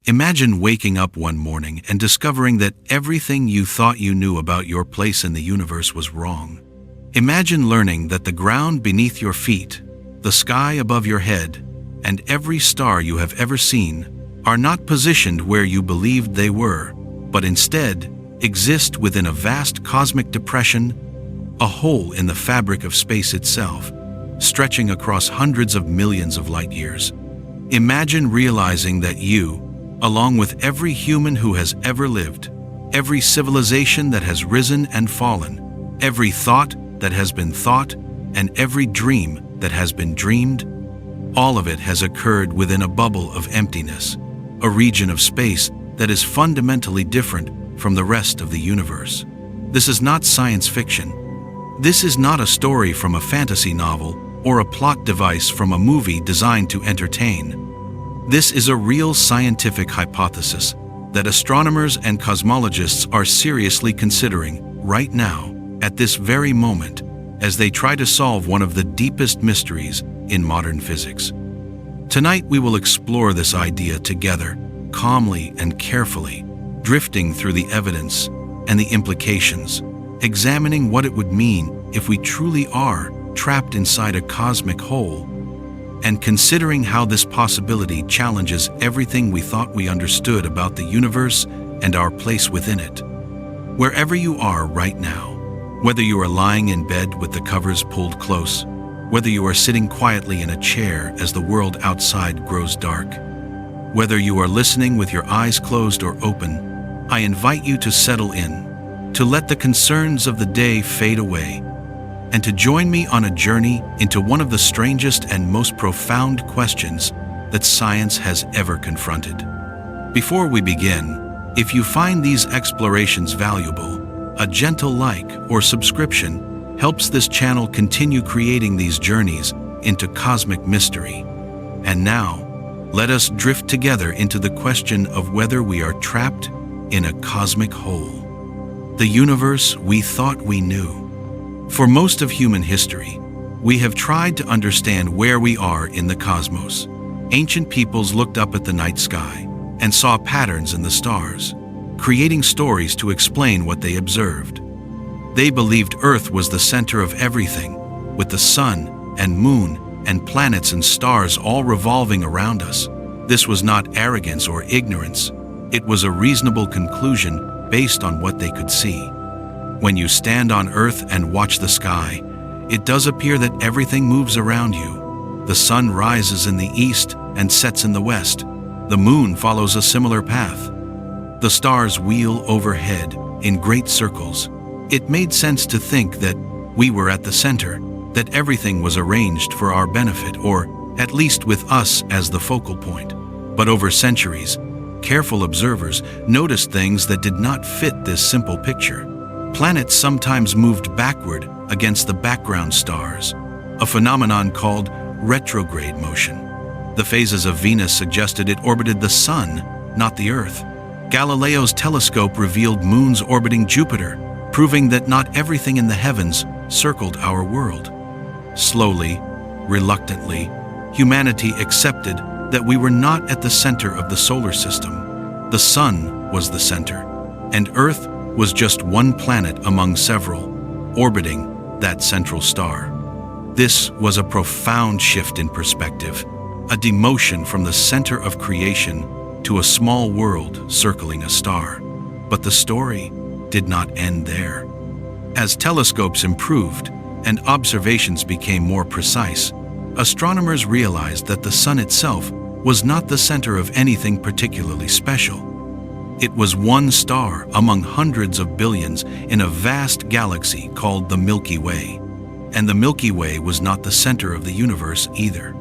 Imagine waking up one morning and discovering that everything you thought you knew about your place in the universe was wrong. Imagine learning that the ground beneath your feet, the sky above your head, and every star you have ever seen are not positioned where you believed they were, but instead exist within a vast cosmic depression, a hole in the fabric of space itself, stretching across hundreds of millions of light years. Imagine realizing that you, along with every human who has ever lived, every civilization that has risen and fallen, every thought that has been thought, and every dream that has been dreamed, all of it has occurred within a bubble of emptiness, a region of space that is fundamentally different from the rest of the universe. This is not science fiction. This is not a story from a fantasy novel or a plot device from a movie designed to entertain. This is a real scientific hypothesis that astronomers and cosmologists are seriously considering right now, at this very moment, as they try to solve one of the deepest mysteries in modern physics. Tonight we will explore this idea together, calmly and carefully, drifting through the evidence and the implications, examining what it would mean if we truly are trapped inside a cosmic hole, and considering how this possibility challenges everything we thought we understood about the universe and our place within it. Wherever you are right now, whether you are lying in bed with the covers pulled close, whether you are sitting quietly in a chair as the world outside grows dark, whether you are listening with your eyes closed or open, I invite you to settle in, to let the concerns of the day fade away, and to join me on a journey into one of the strangest and most profound questions that science has ever confronted. Before we begin, if you find these explorations valuable, a gentle like or subscription helps this channel continue creating these journeys into cosmic mystery. And now, let us drift together into the question of whether we are trapped in a cosmic hole. The universe we thought we knew. For most of human history, we have tried to understand where we are in the cosmos. Ancient peoples looked up at the night sky and saw patterns in the stars, creating stories to explain what they observed. They believed Earth was the center of everything, with the sun and moon and planets and stars all revolving around us. This was not arrogance or ignorance. It was a reasonable conclusion based on what they could see. When you stand on Earth and watch the sky, it does appear that everything moves around you. The sun rises in the east and sets in the west. The moon follows a similar path. The stars wheel overhead in great circles. It made sense to think that we were at the center, that everything was arranged for our benefit, or at least with us as the focal point. But over centuries, careful observers noticed things that did not fit this simple picture. Planets sometimes moved backward against the background stars, a phenomenon called retrograde motion. The phases of Venus suggested it orbited the Sun, not the Earth. Galileo's telescope revealed moons orbiting Jupiter, proving that not everything in the heavens circled our world. Slowly, reluctantly, humanity accepted that we were not at the center of the solar system. The Sun was the center, and Earth was just one planet among several, orbiting that central star. This was a profound shift in perspective, a demotion from the center of creation to a small world circling a star. But the story did not end there. As telescopes improved and observations became more precise, astronomers realized that the sun itself was not the center of anything particularly special. It was one star among hundreds of billions in a vast galaxy called the Milky Way. And the Milky Way was not the center of the universe either.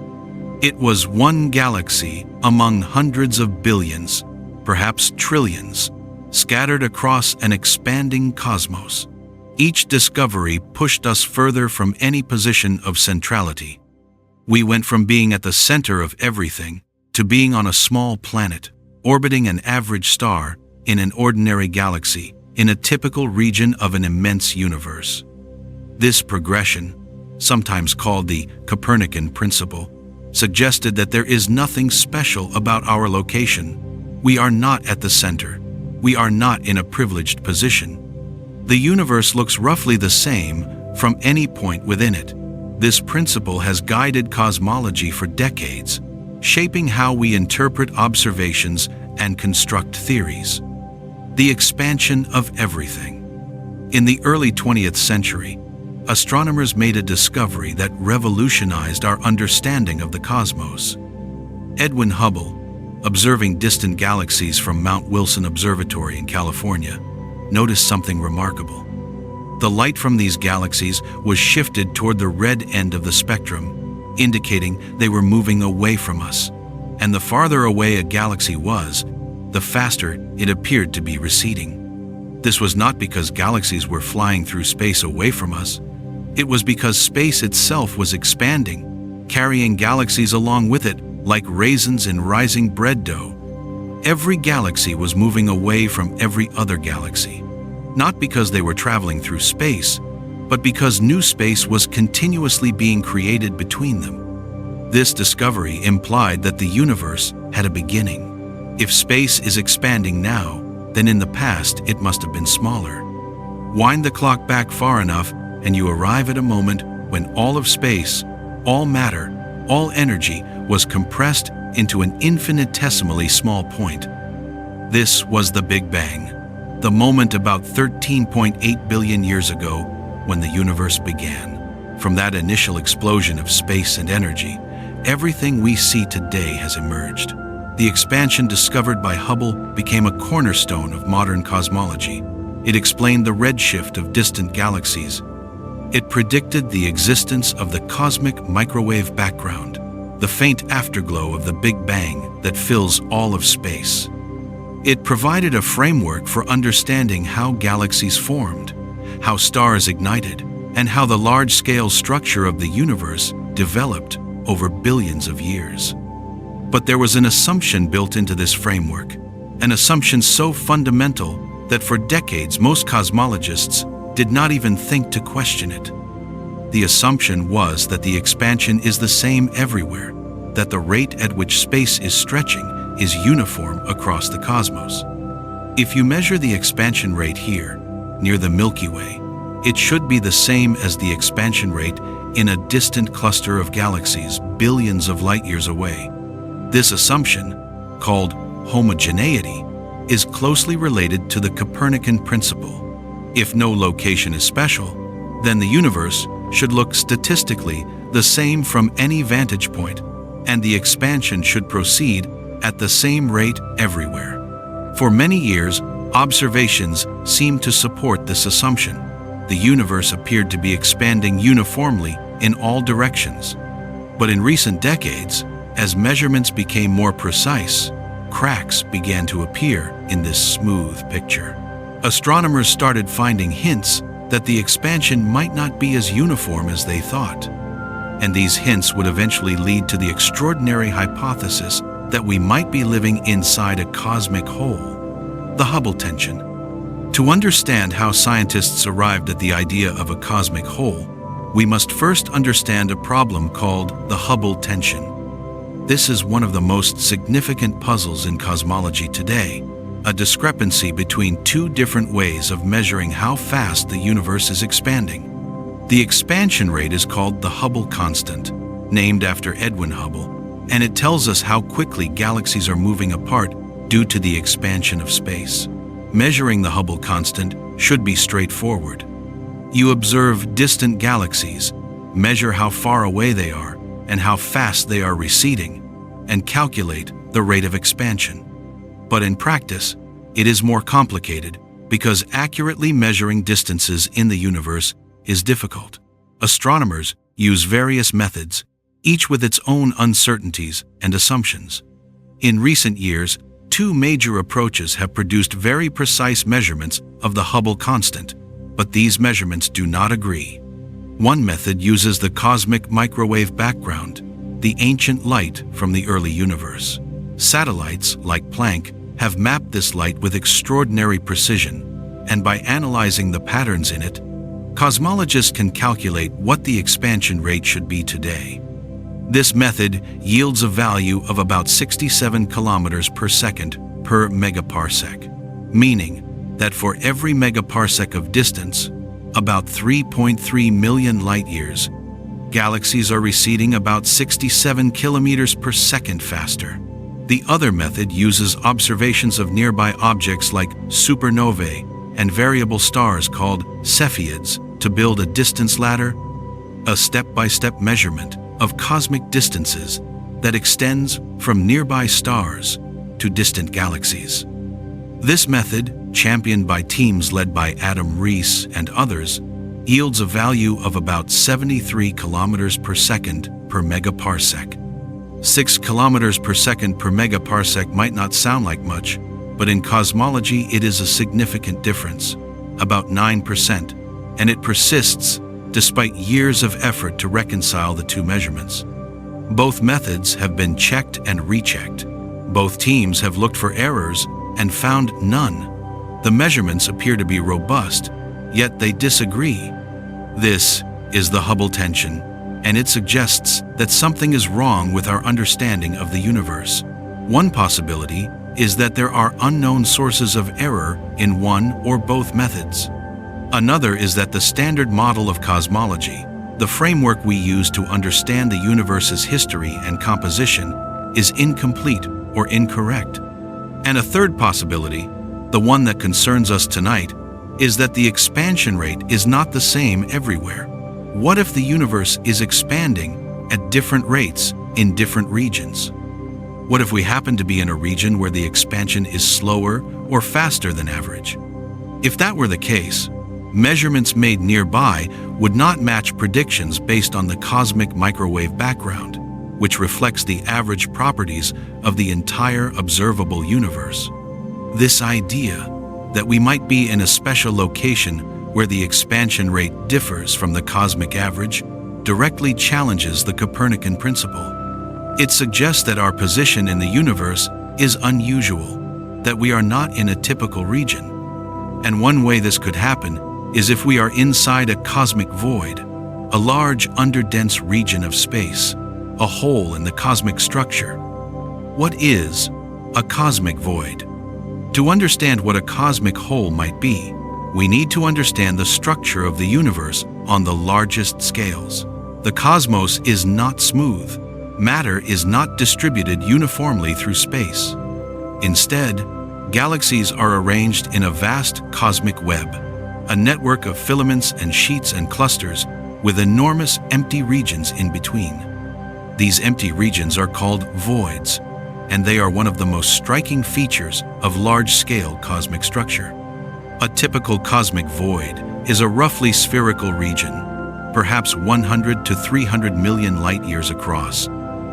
It was one galaxy among hundreds of billions, perhaps trillions, scattered across an expanding cosmos. Each discovery pushed us further from any position of centrality. We went from being at the center of everything to being on a small planet, orbiting an average star in an ordinary galaxy, in a typical region of an immense universe. This progression, sometimes called the Copernican principle, suggested that there is nothing special about our location. We are not at the center. We are not in a privileged position. The universe looks roughly the same from any point within it. This principle has guided cosmology for decades, shaping how we interpret observations and construct theories. The expansion of everything. In the early 20th century, astronomers made a discovery that revolutionized our understanding of the cosmos. Edwin Hubble, observing distant galaxies from Mount Wilson Observatory in California, noticed something remarkable. The light from these galaxies was shifted toward the red end of the spectrum, indicating they were moving away from us. And the farther away a galaxy was, the faster it appeared to be receding. This was not because galaxies were flying through space away from us. It was because space itself was expanding, carrying galaxies along with it like raisins in rising bread dough. Every galaxy was moving away from every other galaxy, not because they were traveling through space, but because new space was continuously being created between them. This discovery implied that the universe had a beginning. If space is expanding now, then in the past it must have been smaller. Wind the clock back far enough, and you arrive at a moment when all of space, all matter, all energy was compressed into an infinitesimally small point. This was the Big Bang, the moment about 13.8 billion years ago when the universe began. From that initial explosion of space and energy, everything we see today has emerged. The expansion discovered by Hubble became a cornerstone of modern cosmology. It explained the redshift of distant galaxies. It predicted the existence of the cosmic microwave background, the faint afterglow of the Big Bang that fills all of space. It provided a framework for understanding how galaxies formed, how stars ignited, and how the large-scale structure of the universe developed over billions of years. But there was an assumption built into this framework, an assumption so fundamental that for decades most cosmologists did not even think to question it. The assumption was that the expansion is the same everywhere, that the rate at which space is stretching is uniform across the cosmos. If you measure the expansion rate here, near the Milky Way, it should be the same as the expansion rate in a distant cluster of galaxies billions of light years away. This assumption, called homogeneity, is closely related to the Copernican principle. If no location is special, then the universe should look statistically the same from any vantage point, and the expansion should proceed at the same rate everywhere. For many years, observations seemed to support this assumption. The universe appeared to be expanding uniformly in all directions. But in recent decades, as measurements became more precise, cracks began to appear in this smooth picture. Astronomers started finding hints that the expansion might not be as uniform as they thought. And these hints would eventually lead to the extraordinary hypothesis that we might be living inside a cosmic hole, the Hubble tension. To understand how scientists arrived at the idea of a cosmic hole, we must first understand a problem called the Hubble tension. This is one of the most significant puzzles in cosmology today, a discrepancy between two different ways of measuring how fast the universe is expanding. The expansion rate is called the Hubble constant, named after Edwin Hubble, and it tells us how quickly galaxies are moving apart due to the expansion of space. Measuring the Hubble constant should be straightforward. You observe distant galaxies, measure how far away they are and how fast they are receding, and calculate the rate of expansion. But in practice, it is more complicated because accurately measuring distances in the universe is difficult. Astronomers use various methods, each with its own uncertainties and assumptions. In recent years, two major approaches have produced very precise measurements of the Hubble constant, but these measurements do not agree. One method uses the cosmic microwave background, the ancient light from the early universe. Satellites, like Planck, have mapped this light with extraordinary precision, and by analyzing the patterns in it, cosmologists can calculate what the expansion rate should be today. This method yields a value of about 67 kilometers per second, per megaparsec, meaning that for every megaparsec of distance, about 3.3 million light-years, galaxies are receding about 67 kilometers per second faster. The other method uses observations of nearby objects like supernovae and variable stars called Cepheids to build a distance ladder, a step-by-step measurement of cosmic distances that extends from nearby stars to distant galaxies. This method, championed by teams led by Adam Rees and others, yields a value of about 73 kilometers per second per megaparsec. 6 kilometers per second per megaparsec might not sound like much, but in cosmology it is a significant difference, about 9%, and it persists despite years of effort to reconcile the two measurements. Both methods have been checked and rechecked. Both teams have looked for errors and found none. The measurements appear to be robust, yet they disagree. This is the Hubble tension, and it suggests that something is wrong with our understanding of the universe. One possibility is that there are unknown sources of error in one or both methods. Another is that the standard model of cosmology, the framework we use to understand the universe's history and composition, is incomplete or incorrect. And a third possibility, the one that concerns us tonight, is that the expansion rate is not the same everywhere. What if the universe is expanding at different rates in different regions? What if we happen to be in a region where the expansion is slower or faster than average? If that were the case, measurements made nearby would not match predictions based on the cosmic microwave background, which reflects the average properties of the entire observable universe. This idea that we might be in a special location where the expansion rate differs from the cosmic average directly challenges the Copernican principle. It suggests that our position in the universe is unusual, that we are not in a typical region. And one way this could happen is if we are inside a cosmic void, a large underdense region of space, a hole in the cosmic structure. What is a cosmic void? To understand what a cosmic hole might be, we need to understand the structure of the universe on the largest scales. The cosmos is not smooth. Matter is not distributed uniformly through space. Instead, galaxies are arranged in a vast cosmic web, a network of filaments and sheets and clusters with enormous empty regions in between. These empty regions are called voids, and they are one of the most striking features of large-scale cosmic structure. A typical cosmic void is a roughly spherical region, perhaps 100 to 300 million light-years across,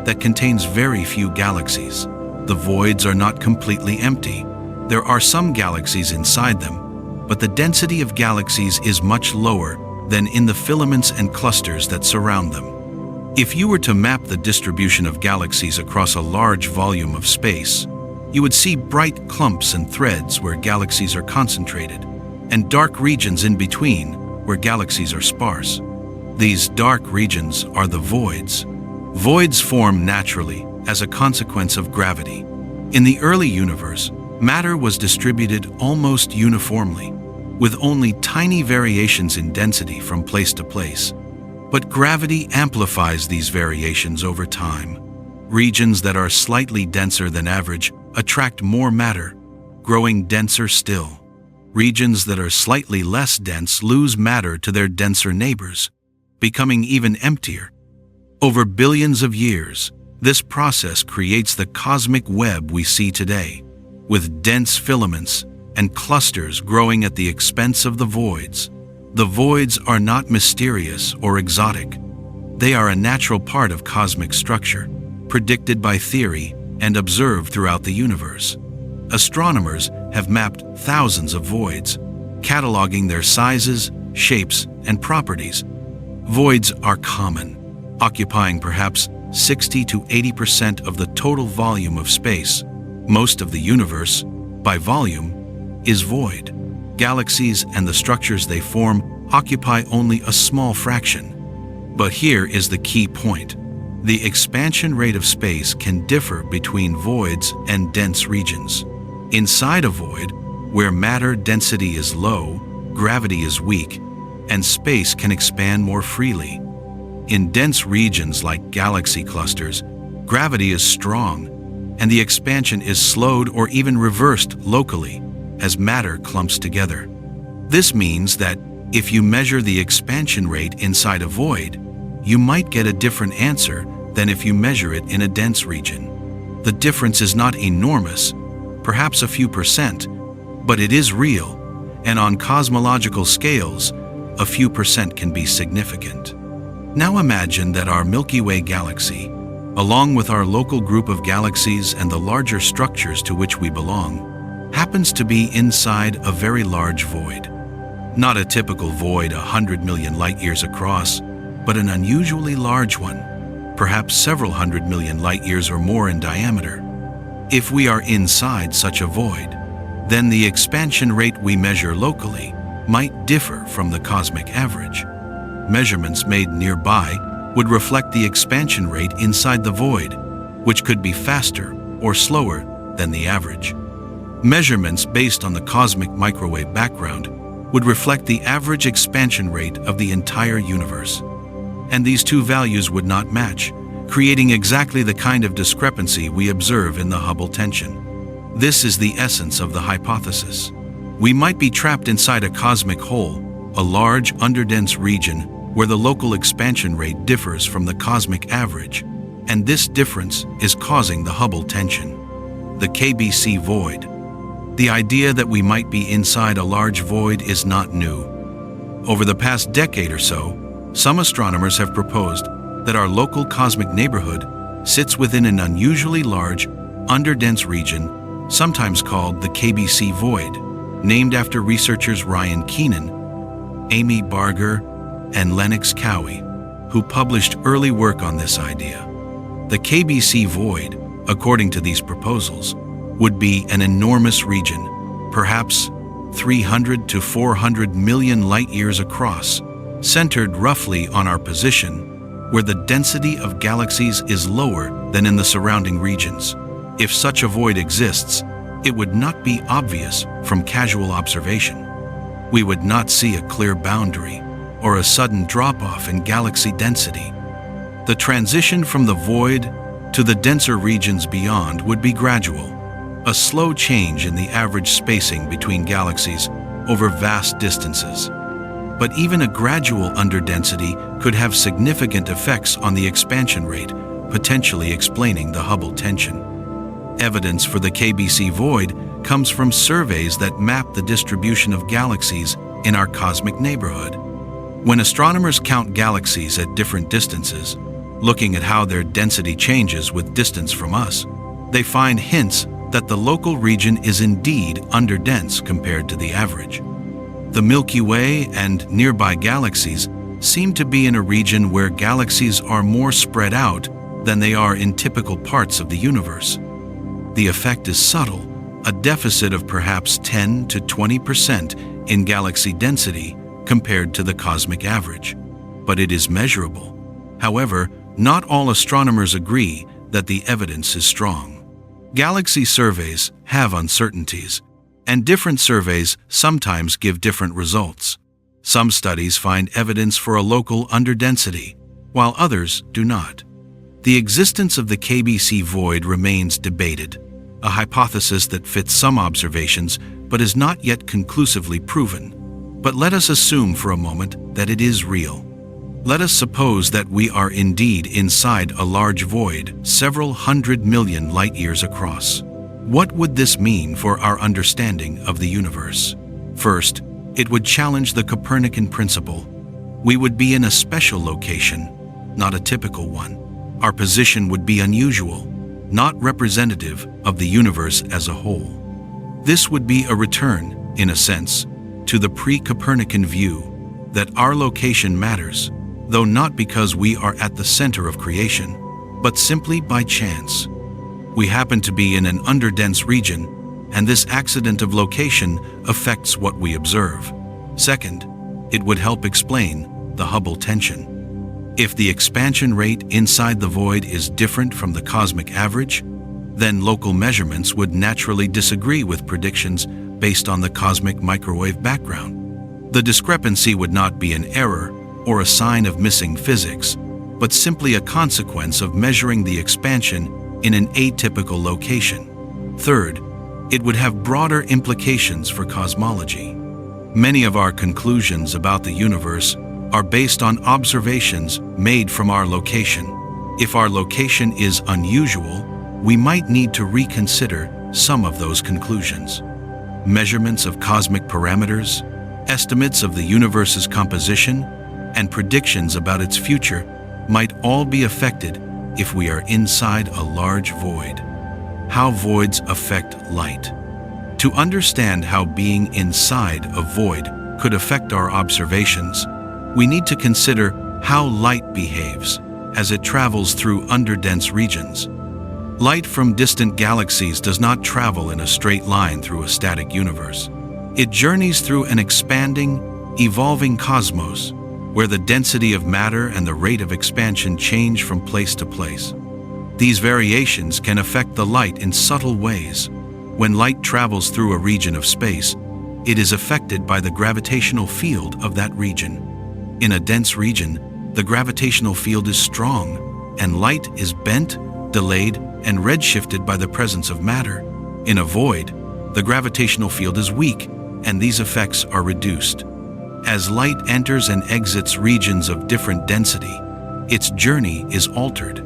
that contains very few galaxies. The voids are not completely empty. There are some galaxies inside them, but the density of galaxies is much lower than in the filaments and clusters that surround them. If you were to map the distribution of galaxies across a large volume of space, you would see bright clumps and threads where galaxies are concentrated, and dark regions in between where galaxies are sparse. These dark regions are the voids. Voids form naturally as a consequence of gravity. In the early universe, matter was distributed almost uniformly, with only tiny variations in density from place to place. But gravity amplifies these variations over time. Regions that are slightly denser than average attract more matter, growing denser still. Regions that are slightly less dense lose matter to their denser neighbors, becoming even emptier. Over billions of years, this process creates the cosmic web we see today, with dense filaments and clusters growing at the expense of the voids. The voids are not mysterious or exotic. They are a natural part of cosmic structure, predicted by theory and observed throughout the universe. Astronomers have mapped thousands of voids, cataloging their sizes, shapes, and properties. Voids are common, occupying perhaps 60 to 80% of the total volume of space. Most of the universe, by volume, is void. Galaxies and the structures they form occupy only a small fraction. But here is the key point. The expansion rate of space can differ between voids and dense regions. Inside a void, where matter density is low, gravity is weak, and space can expand more freely. In dense regions like galaxy clusters, gravity is strong, and the expansion is slowed or even reversed locally as matter clumps together. This means that if you measure the expansion rate inside a void, you might get a different answer than if you measure it in a dense region. The difference is not enormous, perhaps a few percent, but it is real, and on cosmological scales, a few percent can be significant. Now imagine that our Milky Way galaxy, along with our local group of galaxies and the larger structures to which we belong, happens to be inside a very large void. Not a typical void 100 million light-years across, but an unusually large one, perhaps several 100 million light-years or more in diameter. If we are inside such a void, then the expansion rate we measure locally might differ from the cosmic average. Measurements made nearby would reflect the expansion rate inside the void, which could be faster or slower than the average. Measurements based on the cosmic microwave background would reflect the average expansion rate of the entire universe. And these two values would not match, creating exactly the kind of discrepancy we observe in the Hubble tension. This is the essence of the hypothesis. We might be trapped inside a cosmic hole, a large, underdense region where the local expansion rate differs from the cosmic average, and this difference is causing the Hubble tension. The KBC void. The idea that we might be inside a large void is not new. Over the past decade or so, some astronomers have proposed that our local cosmic neighborhood sits within an unusually large, underdense region, sometimes called the KBC void, named after researchers Ryan Keenan, Amy Barger, and Lennox Cowie, who published early work on this idea. The KBC void, according to these proposals, would be an enormous region, perhaps 300 to 400 million light-years across, centered roughly on our position, where the density of galaxies is lower than in the surrounding regions. If such a void exists, it would not be obvious from casual observation. We would not see a clear boundary or a sudden drop-off in galaxy density. The transition from the void to the denser regions beyond would be gradual, a slow change in the average spacing between galaxies over vast distances. But even a gradual underdensity could have significant effects on the expansion rate, potentially explaining the Hubble tension. Evidence for the KBC void comes from surveys that map the distribution of galaxies in our cosmic neighborhood. When astronomers count galaxies at different distances, looking at how their density changes with distance from us, they find hints that the local region is indeed underdense compared to the average. The Milky Way and nearby galaxies seem to be in a region where galaxies are more spread out than they are in typical parts of the universe. The effect is subtle, a deficit of perhaps 10 to 20% in galaxy density compared to the cosmic average, but it is measurable. However, not all astronomers agree that the evidence is strong. Galaxy surveys have uncertainties, and different surveys sometimes give different results. Some studies find evidence for a local underdensity, while others do not. The existence of the KBC void remains debated, a hypothesis that fits some observations but is not yet conclusively proven. But let us assume for a moment that it is real. Let us suppose that we are indeed inside a large void, several 100 million light-years across. What would this mean for our understanding of the universe? First, it would challenge the Copernican principle. We would be in a special location, not a typical one. Our position would be unusual, not representative of the universe as a whole. This would be a return, in a sense, to the pre-Copernican view that our location matters, though not because we are at the center of creation, but simply by chance. We happen to be in an underdense region, and this accident of location affects what we observe. Second, it would help explain the Hubble tension. If the expansion rate inside the void is different from the cosmic average, then local measurements would naturally disagree with predictions based on the cosmic microwave background. The discrepancy would not be an error or a sign of missing physics, but simply a consequence of measuring the expansion in an atypical location. Third, it would have broader implications for cosmology. Many of our conclusions about the universe are based on observations made from our location. If our location is unusual, we might need to reconsider some of those conclusions. Measurements of cosmic parameters, estimates of the universe's composition, and predictions about its future might all be affected if we are inside a large void. How voids affect light. To understand how being inside a void could affect our observations, we need to consider how light behaves as it travels through underdense regions. Light from distant galaxies does not travel in a straight line through a static universe. It journeys through an expanding, evolving cosmos, where the density of matter and the rate of expansion change from place to place. These variations can affect the light in subtle ways. When light travels through a region of space, it is affected by the gravitational field of that region. In a dense region, the gravitational field is strong, and light is bent, delayed, and redshifted by the presence of matter. In a void, the gravitational field is weak, and these effects are reduced. As light enters and exits regions of different density, its journey is altered.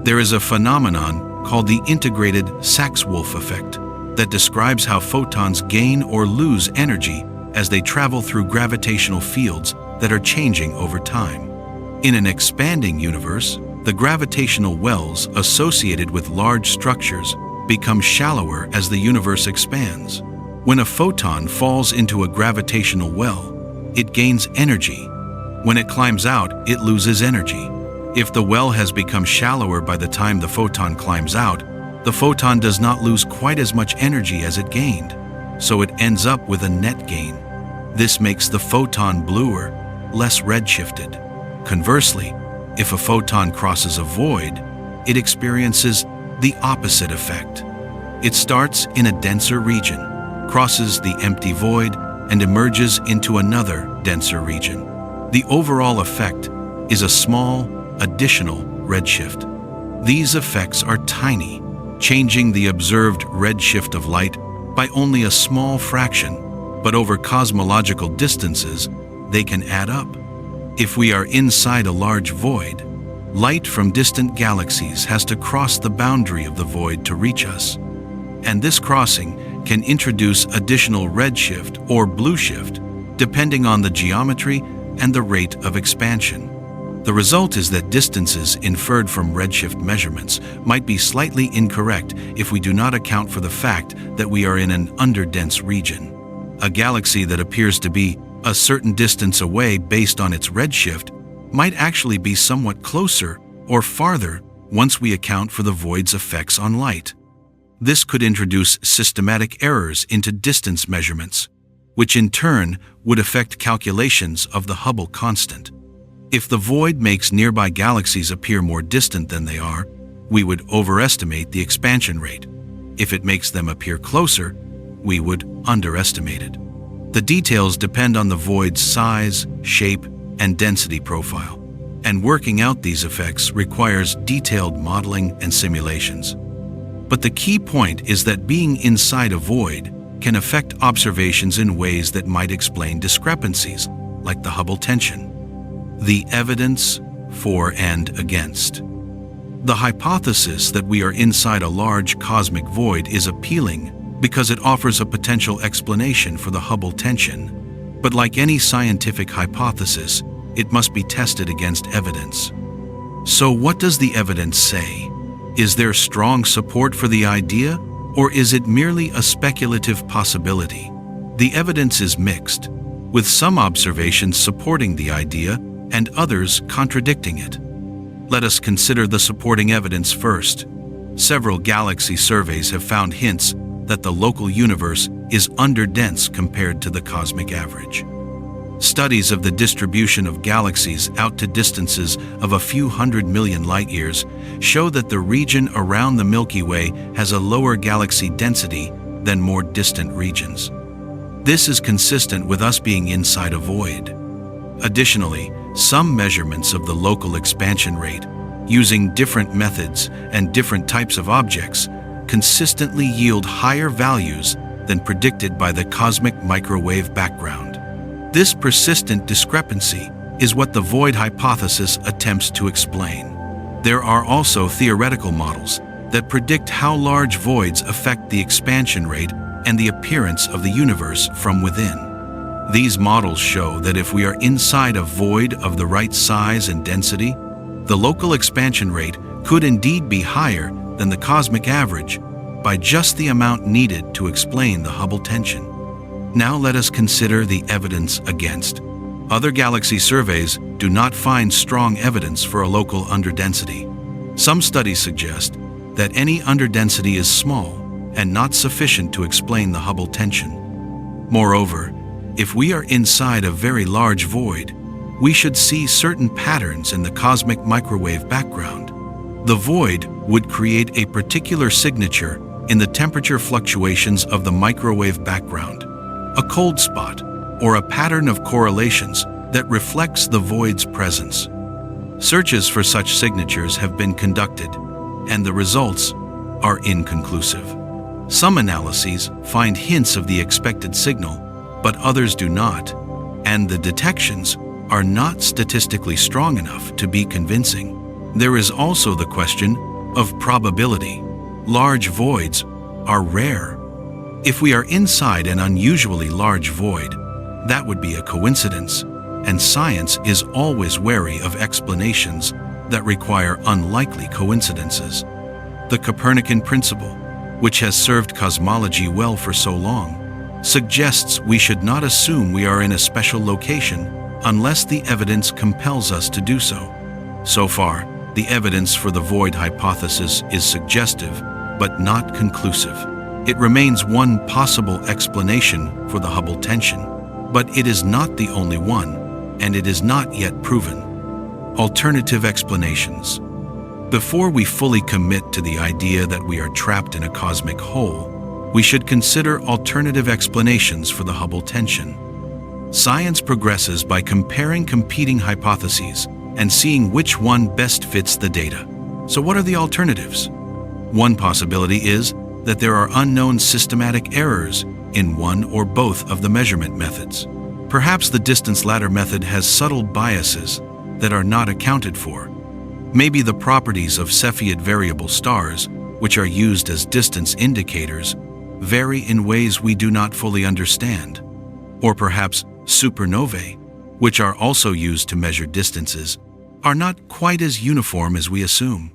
There is a phenomenon called the integrated Sachs-Wolf effect that describes how photons gain or lose energy as they travel through gravitational fields that are changing over time. In an expanding universe, the gravitational wells associated with large structures become shallower as the universe expands. When a photon falls into a gravitational well, it gains energy. When it climbs out, it loses energy. If the well has become shallower by the time the photon climbs out, the photon does not lose quite as much energy as it gained, so it ends up with a net gain. This makes the photon bluer, less redshifted. Conversely, if a photon crosses a void, it experiences the opposite effect. It starts in a denser region, crosses the empty void, and emerges into another denser region. The overall effect is a small, additional redshift. These effects are tiny, changing the observed redshift of light by only a small fraction, but over cosmological distances, they can add up. If we are inside a large void, light from distant galaxies has to cross the boundary of the void to reach us. And this crossing can introduce additional redshift or blue shift, depending on the geometry and the rate of expansion. The result is that distances inferred from redshift measurements might be slightly incorrect if we do not account for the fact that we are in an underdense region. A galaxy that appears to be a certain distance away based on its redshift might actually be somewhat closer or farther once we account for the void's effects on light. This could introduce systematic errors into distance measurements, which in turn would affect calculations of the Hubble constant. If the void makes nearby galaxies appear more distant than they are, we would overestimate the expansion rate. If it makes them appear closer, we would underestimate it. The details depend on the void's size, shape, and density profile, and working out these effects requires detailed modeling and simulations. But the key point is that being inside a void can affect observations in ways that might explain discrepancies, like the Hubble tension. The evidence for and against. The hypothesis that we are inside a large cosmic void is appealing because it offers a potential explanation for the Hubble tension. But like any scientific hypothesis, it must be tested against evidence. So what does the evidence say? Is there strong support for the idea, or is it merely a speculative possibility? The evidence is mixed, with some observations supporting the idea and others contradicting it. Let us consider the supporting evidence first. Several galaxy surveys have found hints that the local universe is underdense compared to the cosmic average. Studies of the distribution of galaxies out to distances of a few 100 million light-years show that the region around the Milky Way has a lower galaxy density than more distant regions. This is consistent with us being inside a void. Additionally, some measurements of the local expansion rate, using different methods and different types of objects, consistently yield higher values than predicted by the cosmic microwave background. This persistent discrepancy is what the void hypothesis attempts to explain. There are also theoretical models that predict how large voids affect the expansion rate and the appearance of the universe from within. These models show that if we are inside a void of the right size and density, the local expansion rate could indeed be higher than the cosmic average by just the amount needed to explain the Hubble tension. Now let us consider the evidence against. Other galaxy surveys do not find strong evidence for a local underdensity. Some studies suggest that any underdensity is small and not sufficient to explain the Hubble tension. Moreover, if we are inside a very large void, we should see certain patterns in the cosmic microwave background. The void would create a particular signature in the temperature fluctuations of the microwave background, a cold spot, or a pattern of correlations that reflects the void's presence. Searches for such signatures have been conducted, and the results are inconclusive. Some analyses find hints of the expected signal, but others do not, and the detections are not statistically strong enough to be convincing. There is also the question of probability. Large voids are rare. If we are inside an unusually large void, that would be a coincidence, and science is always wary of explanations that require unlikely coincidences. The Copernican principle, which has served cosmology well for so long, suggests we should not assume we are in a special location unless the evidence compels us to do so. So far, the evidence for the void hypothesis is suggestive, but not conclusive. It remains one possible explanation for the Hubble tension, but it is not the only one, and it is not yet proven. Alternative explanations. Before we fully commit to the idea that we are trapped in a cosmic hole, we should consider alternative explanations for the Hubble tension. Science progresses by comparing competing hypotheses and seeing which one best fits the data. So what are the alternatives? One possibility is that there are unknown systematic errors in one or both of the measurement methods. Perhaps the distance ladder method has subtle biases that are not accounted for. Maybe the properties of Cepheid variable stars, which are used as distance indicators, vary in ways we do not fully understand. Or perhaps supernovae, which are also used to measure distances, are not quite as uniform as we assume.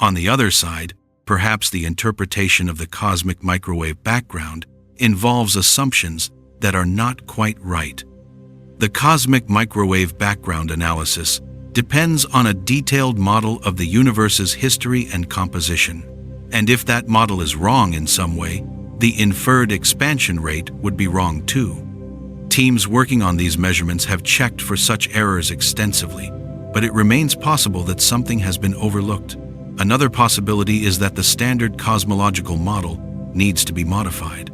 On the other side, perhaps the interpretation of the cosmic microwave background involves assumptions that are not quite right. The cosmic microwave background analysis depends on a detailed model of the universe's history and composition, and if that model is wrong in some way, the inferred expansion rate would be wrong too. Teams working on these measurements have checked for such errors extensively, but it remains possible that something has been overlooked. Another possibility is that the standard cosmological model needs to be modified.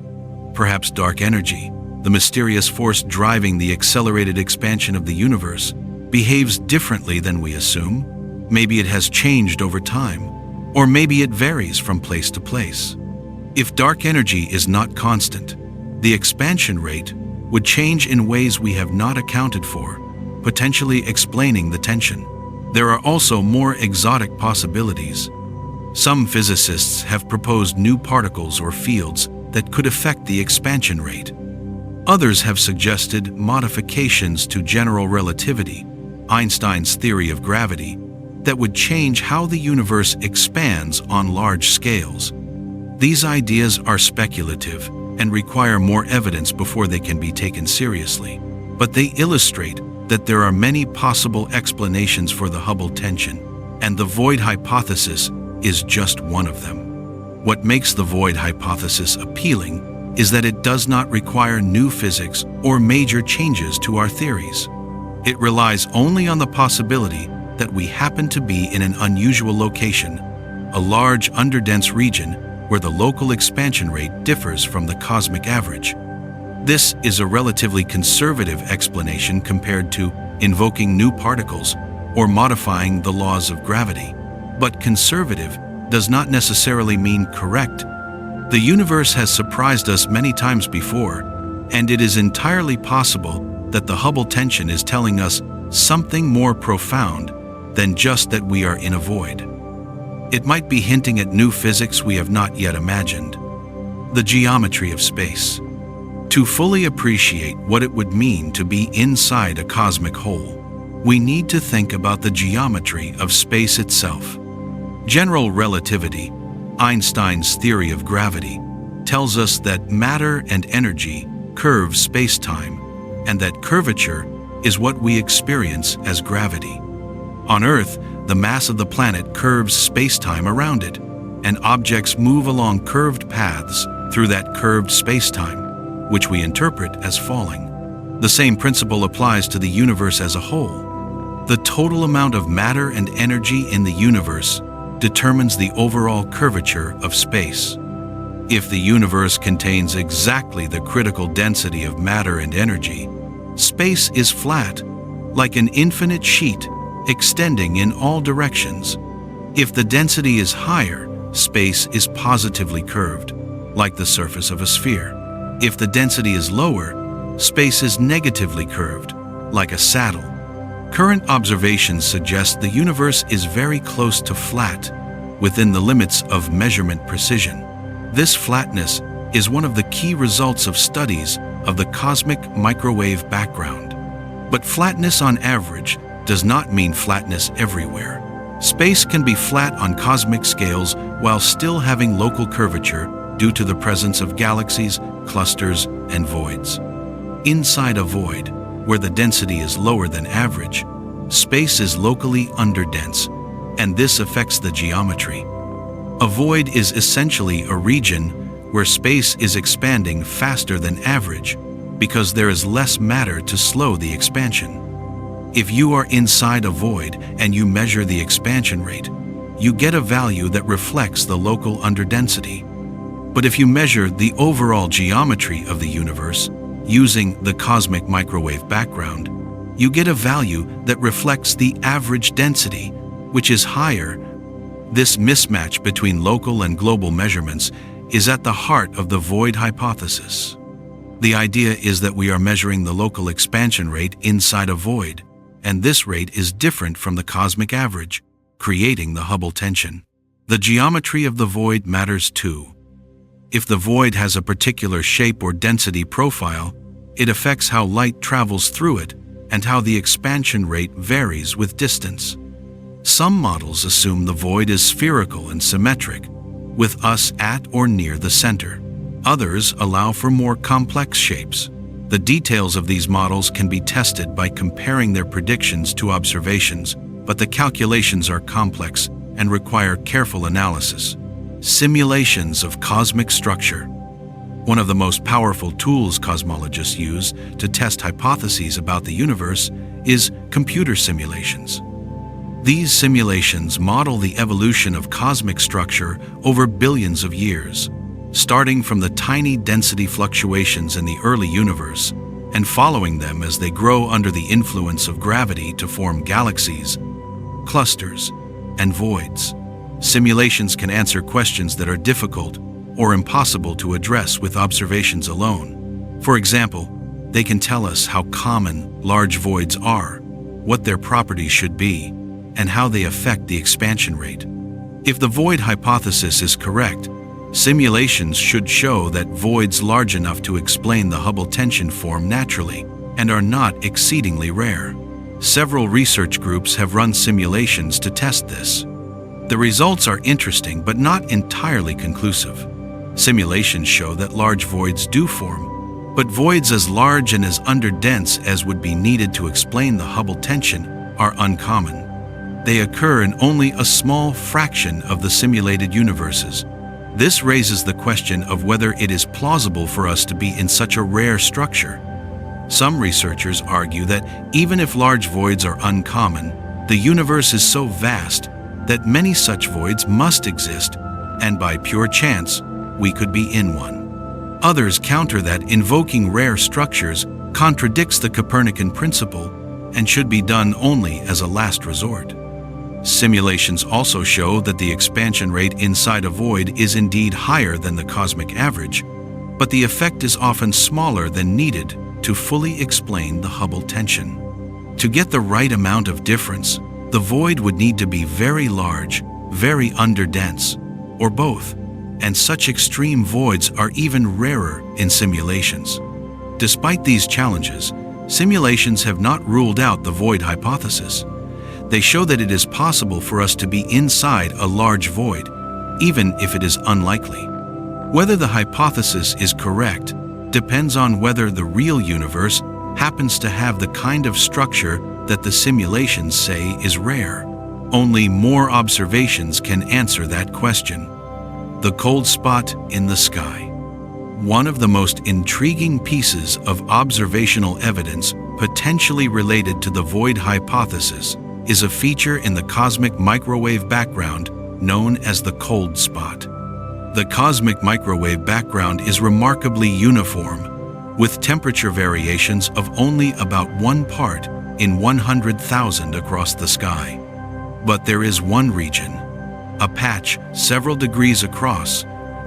Perhaps dark energy, the mysterious force driving the accelerated expansion of the universe, behaves differently than we assume. Maybe it has changed over time, or maybe it varies from place to place. If dark energy is not constant, the expansion rate would change in ways we have not accounted for, potentially explaining the tension. There are also more exotic possibilities. Some physicists have proposed new particles or fields that could affect the expansion rate. Others have suggested modifications to general relativity, Einstein's theory of gravity, that would change how the universe expands on large scales. These ideas are speculative and require more evidence before they can be taken seriously, but they illustrate that there are many possible explanations for the Hubble tension, and the void hypothesis is just one of them. What makes the void hypothesis appealing is that it does not require new physics or major changes to our theories. It relies only on the possibility that we happen to be in an unusual location, a large underdense region where the local expansion rate differs from the cosmic average. This is a relatively conservative explanation compared to invoking new particles or modifying the laws of gravity. But conservative does not necessarily mean correct. The universe has surprised us many times before, and it is entirely possible that the Hubble tension is telling us something more profound than just that we are in a void. It might be hinting at new physics we have not yet imagined. The geometry of space. To fully appreciate what it would mean to be inside a cosmic hole, we need to think about the geometry of space itself. General relativity, Einstein's theory of gravity, tells us that matter and energy curve space-time, and that curvature is what we experience as gravity. On Earth, the mass of the planet curves space-time around it, and objects move along curved paths through that curved space-time, which we interpret as falling. The same principle applies to the universe as a whole. The total amount of matter and energy in the universe determines the overall curvature of space. If the universe contains exactly the critical density of matter and energy, space is flat, like an infinite sheet extending in all directions. If the density is higher, space is positively curved, like the surface of a sphere. If the density is lower, space is negatively curved, like a saddle. Current observations suggest the universe is very close to flat, within the limits of measurement precision. This flatness is one of the key results of studies of the cosmic microwave background. But flatness on average does not mean flatness everywhere. Space can be flat on cosmic scales while still having local curvature due to the presence of galaxies, clusters, and voids. Inside a void, where the density is lower than average, space is locally underdense, and this affects the geometry. A void is essentially a region where space is expanding faster than average because there is less matter to slow the expansion. If you are inside a void and you measure the expansion rate, you get a value that reflects the local underdensity. But if you measure the overall geometry of the universe using the cosmic microwave background, you get a value that reflects the average density, which is higher. This mismatch between local and global measurements is at the heart of the void hypothesis. The idea is that we are measuring the local expansion rate inside a void, and this rate is different from the cosmic average, creating the Hubble tension. The geometry of the void matters too. If the void has a particular shape or density profile, it affects how light travels through it and how the expansion rate varies with distance. Some models assume the void is spherical and symmetric, with us at or near the center. Others allow for more complex shapes. The details of these models can be tested by comparing their predictions to observations, but the calculations are complex and require careful analysis. Simulations of cosmic structure. One of the most powerful tools cosmologists use to test hypotheses about the universe is computer simulations. These simulations model the evolution of cosmic structure over billions of years, starting from the tiny density fluctuations in the early universe and following them as they grow under the influence of gravity to form galaxies, clusters, and voids. Simulations can answer questions that are difficult or impossible to address with observations alone. For example, they can tell us how common large voids are, what their properties should be, and how they affect the expansion rate. If the void hypothesis is correct, simulations should show that voids large enough to explain the Hubble tension form naturally and are not exceedingly rare. Several research groups have run simulations to test this. The results are interesting but not entirely conclusive. Simulations show that large voids do form, but voids as large and as underdense as would be needed to explain the Hubble tension are uncommon. They occur in only a small fraction of the simulated universes, This raises the question of whether it is plausible for us to be in such a rare structure. Some researchers argue that even if large voids are uncommon, the universe is so vast that many such voids must exist, and by pure chance, we could be in one. Others counter that invoking rare structures contradicts the Copernican principle and should be done only as a last resort. Simulations also show that the expansion rate inside a void is indeed higher than the cosmic average, but the effect is often smaller than needed to fully explain the Hubble tension. To get the right amount of difference, the void would need to be very large, very underdense, or both, and such extreme voids are even rarer in simulations. Despite these challenges, simulations have not ruled out the void hypothesis. They show that it is possible for us to be inside a large void, even if it is unlikely. Whether the hypothesis is correct depends on whether the real universe happens to have the kind of structure that the simulations say is rare. Only more observations can answer that question. The cold spot in the sky. One of the most intriguing pieces of observational evidence potentially related to the void hypothesis is a feature in the cosmic microwave background known as the cold spot. The cosmic microwave background is remarkably uniform, with temperature variations of only about 1 part in 100,000 across the sky. But there is one region, a patch several degrees across,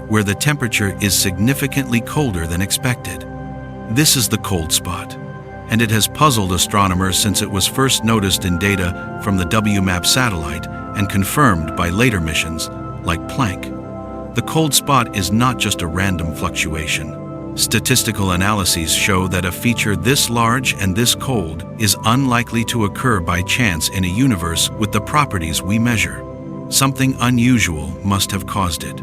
where the temperature is significantly colder than expected. This is the cold spot, and it has puzzled astronomers since it was first noticed in data from the WMAP satellite and confirmed by later missions like Planck. The cold spot is not just a random fluctuation. Statistical analyses show that a feature this large and this cold is unlikely to occur by chance in a universe with the properties we measure. Something unusual must have caused it.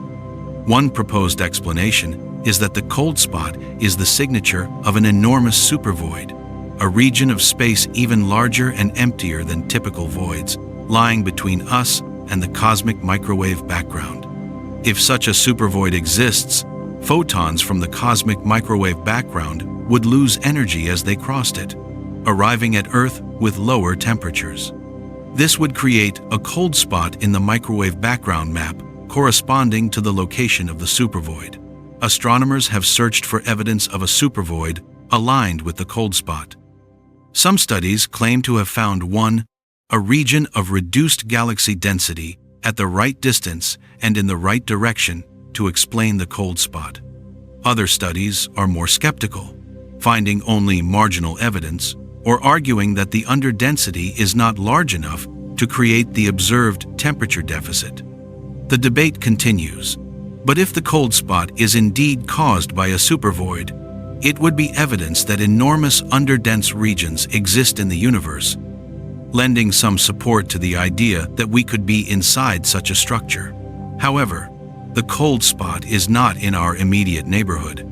One proposed explanation is that the cold spot is the signature of an enormous supervoid, a region of space even larger and emptier than typical voids, lying between us and the cosmic microwave background. If such a supervoid exists, photons from the cosmic microwave background would lose energy as they crossed it, arriving at Earth with lower temperatures. This would create a cold spot in the microwave background map corresponding to the location of the supervoid. Astronomers have searched for evidence of a supervoid aligned with the cold spot. Some studies claim to have found a region of reduced galaxy density at the right distance and in the right direction to explain the cold spot. Other studies are more skeptical, finding only marginal evidence or arguing that the underdensity is not large enough to create the observed temperature deficit. The debate continues, but if the cold spot is indeed caused by a supervoid, it would be evidence that enormous underdense regions exist in the universe, lending some support to the idea that we could be inside such a structure. However, the cold spot is not in our immediate neighborhood.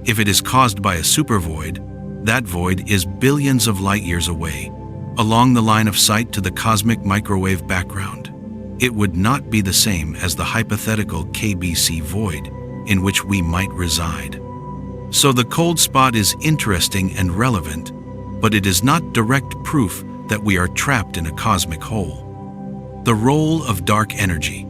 If it is caused by a supervoid, that void is billions of light years away, along the line of sight to the cosmic microwave background. It would not be the same as the hypothetical KBC void in which we might reside. So the cold spot is interesting and relevant, but it is not direct proof that we are trapped in a cosmic hole. The role of dark energy.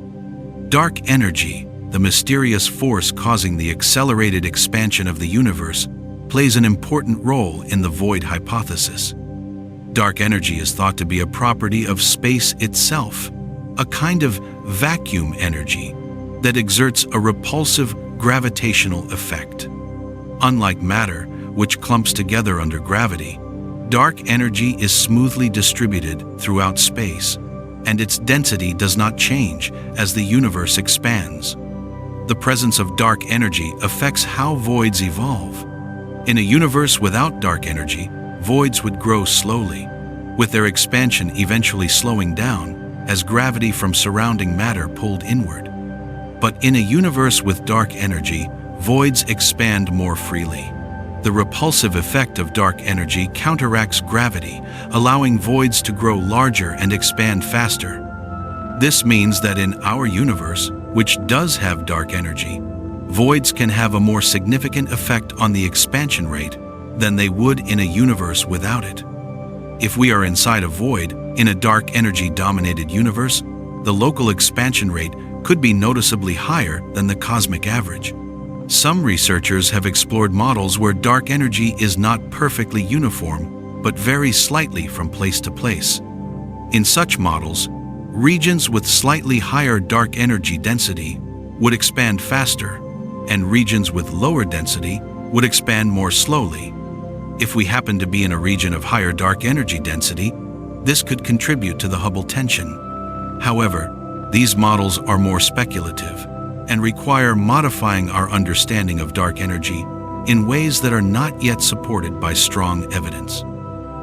Dark energy, the mysterious force causing the accelerated expansion of the universe, plays an important role in the void hypothesis. Dark energy is thought to be a property of space itself, a kind of vacuum energy that exerts a repulsive gravitational effect. Unlike matter, which clumps together under gravity, dark energy is smoothly distributed throughout space, and its density does not change as the universe expands. The presence of dark energy affects how voids evolve. In a universe without dark energy, voids would grow slowly, with their expansion eventually slowing down as gravity from surrounding matter pulled inward. But in a universe with dark energy, voids expand more freely. The repulsive effect of dark energy counteracts gravity, allowing voids to grow larger and expand faster. This means that in our universe, which does have dark energy, voids can have a more significant effect on the expansion rate than they would in a universe without it. If we are inside a void in a dark energy-dominated universe, the local expansion rate could be noticeably higher than the cosmic average. Some researchers have explored models where dark energy is not perfectly uniform, but varies slightly from place to place. In such models, regions with slightly higher dark energy density would expand faster, and regions with lower density would expand more slowly. If we happen to be in a region of higher dark energy density, this could contribute to the Hubble tension. However, these models are more speculative and require modifying our understanding of dark energy in ways that are not yet supported by strong evidence.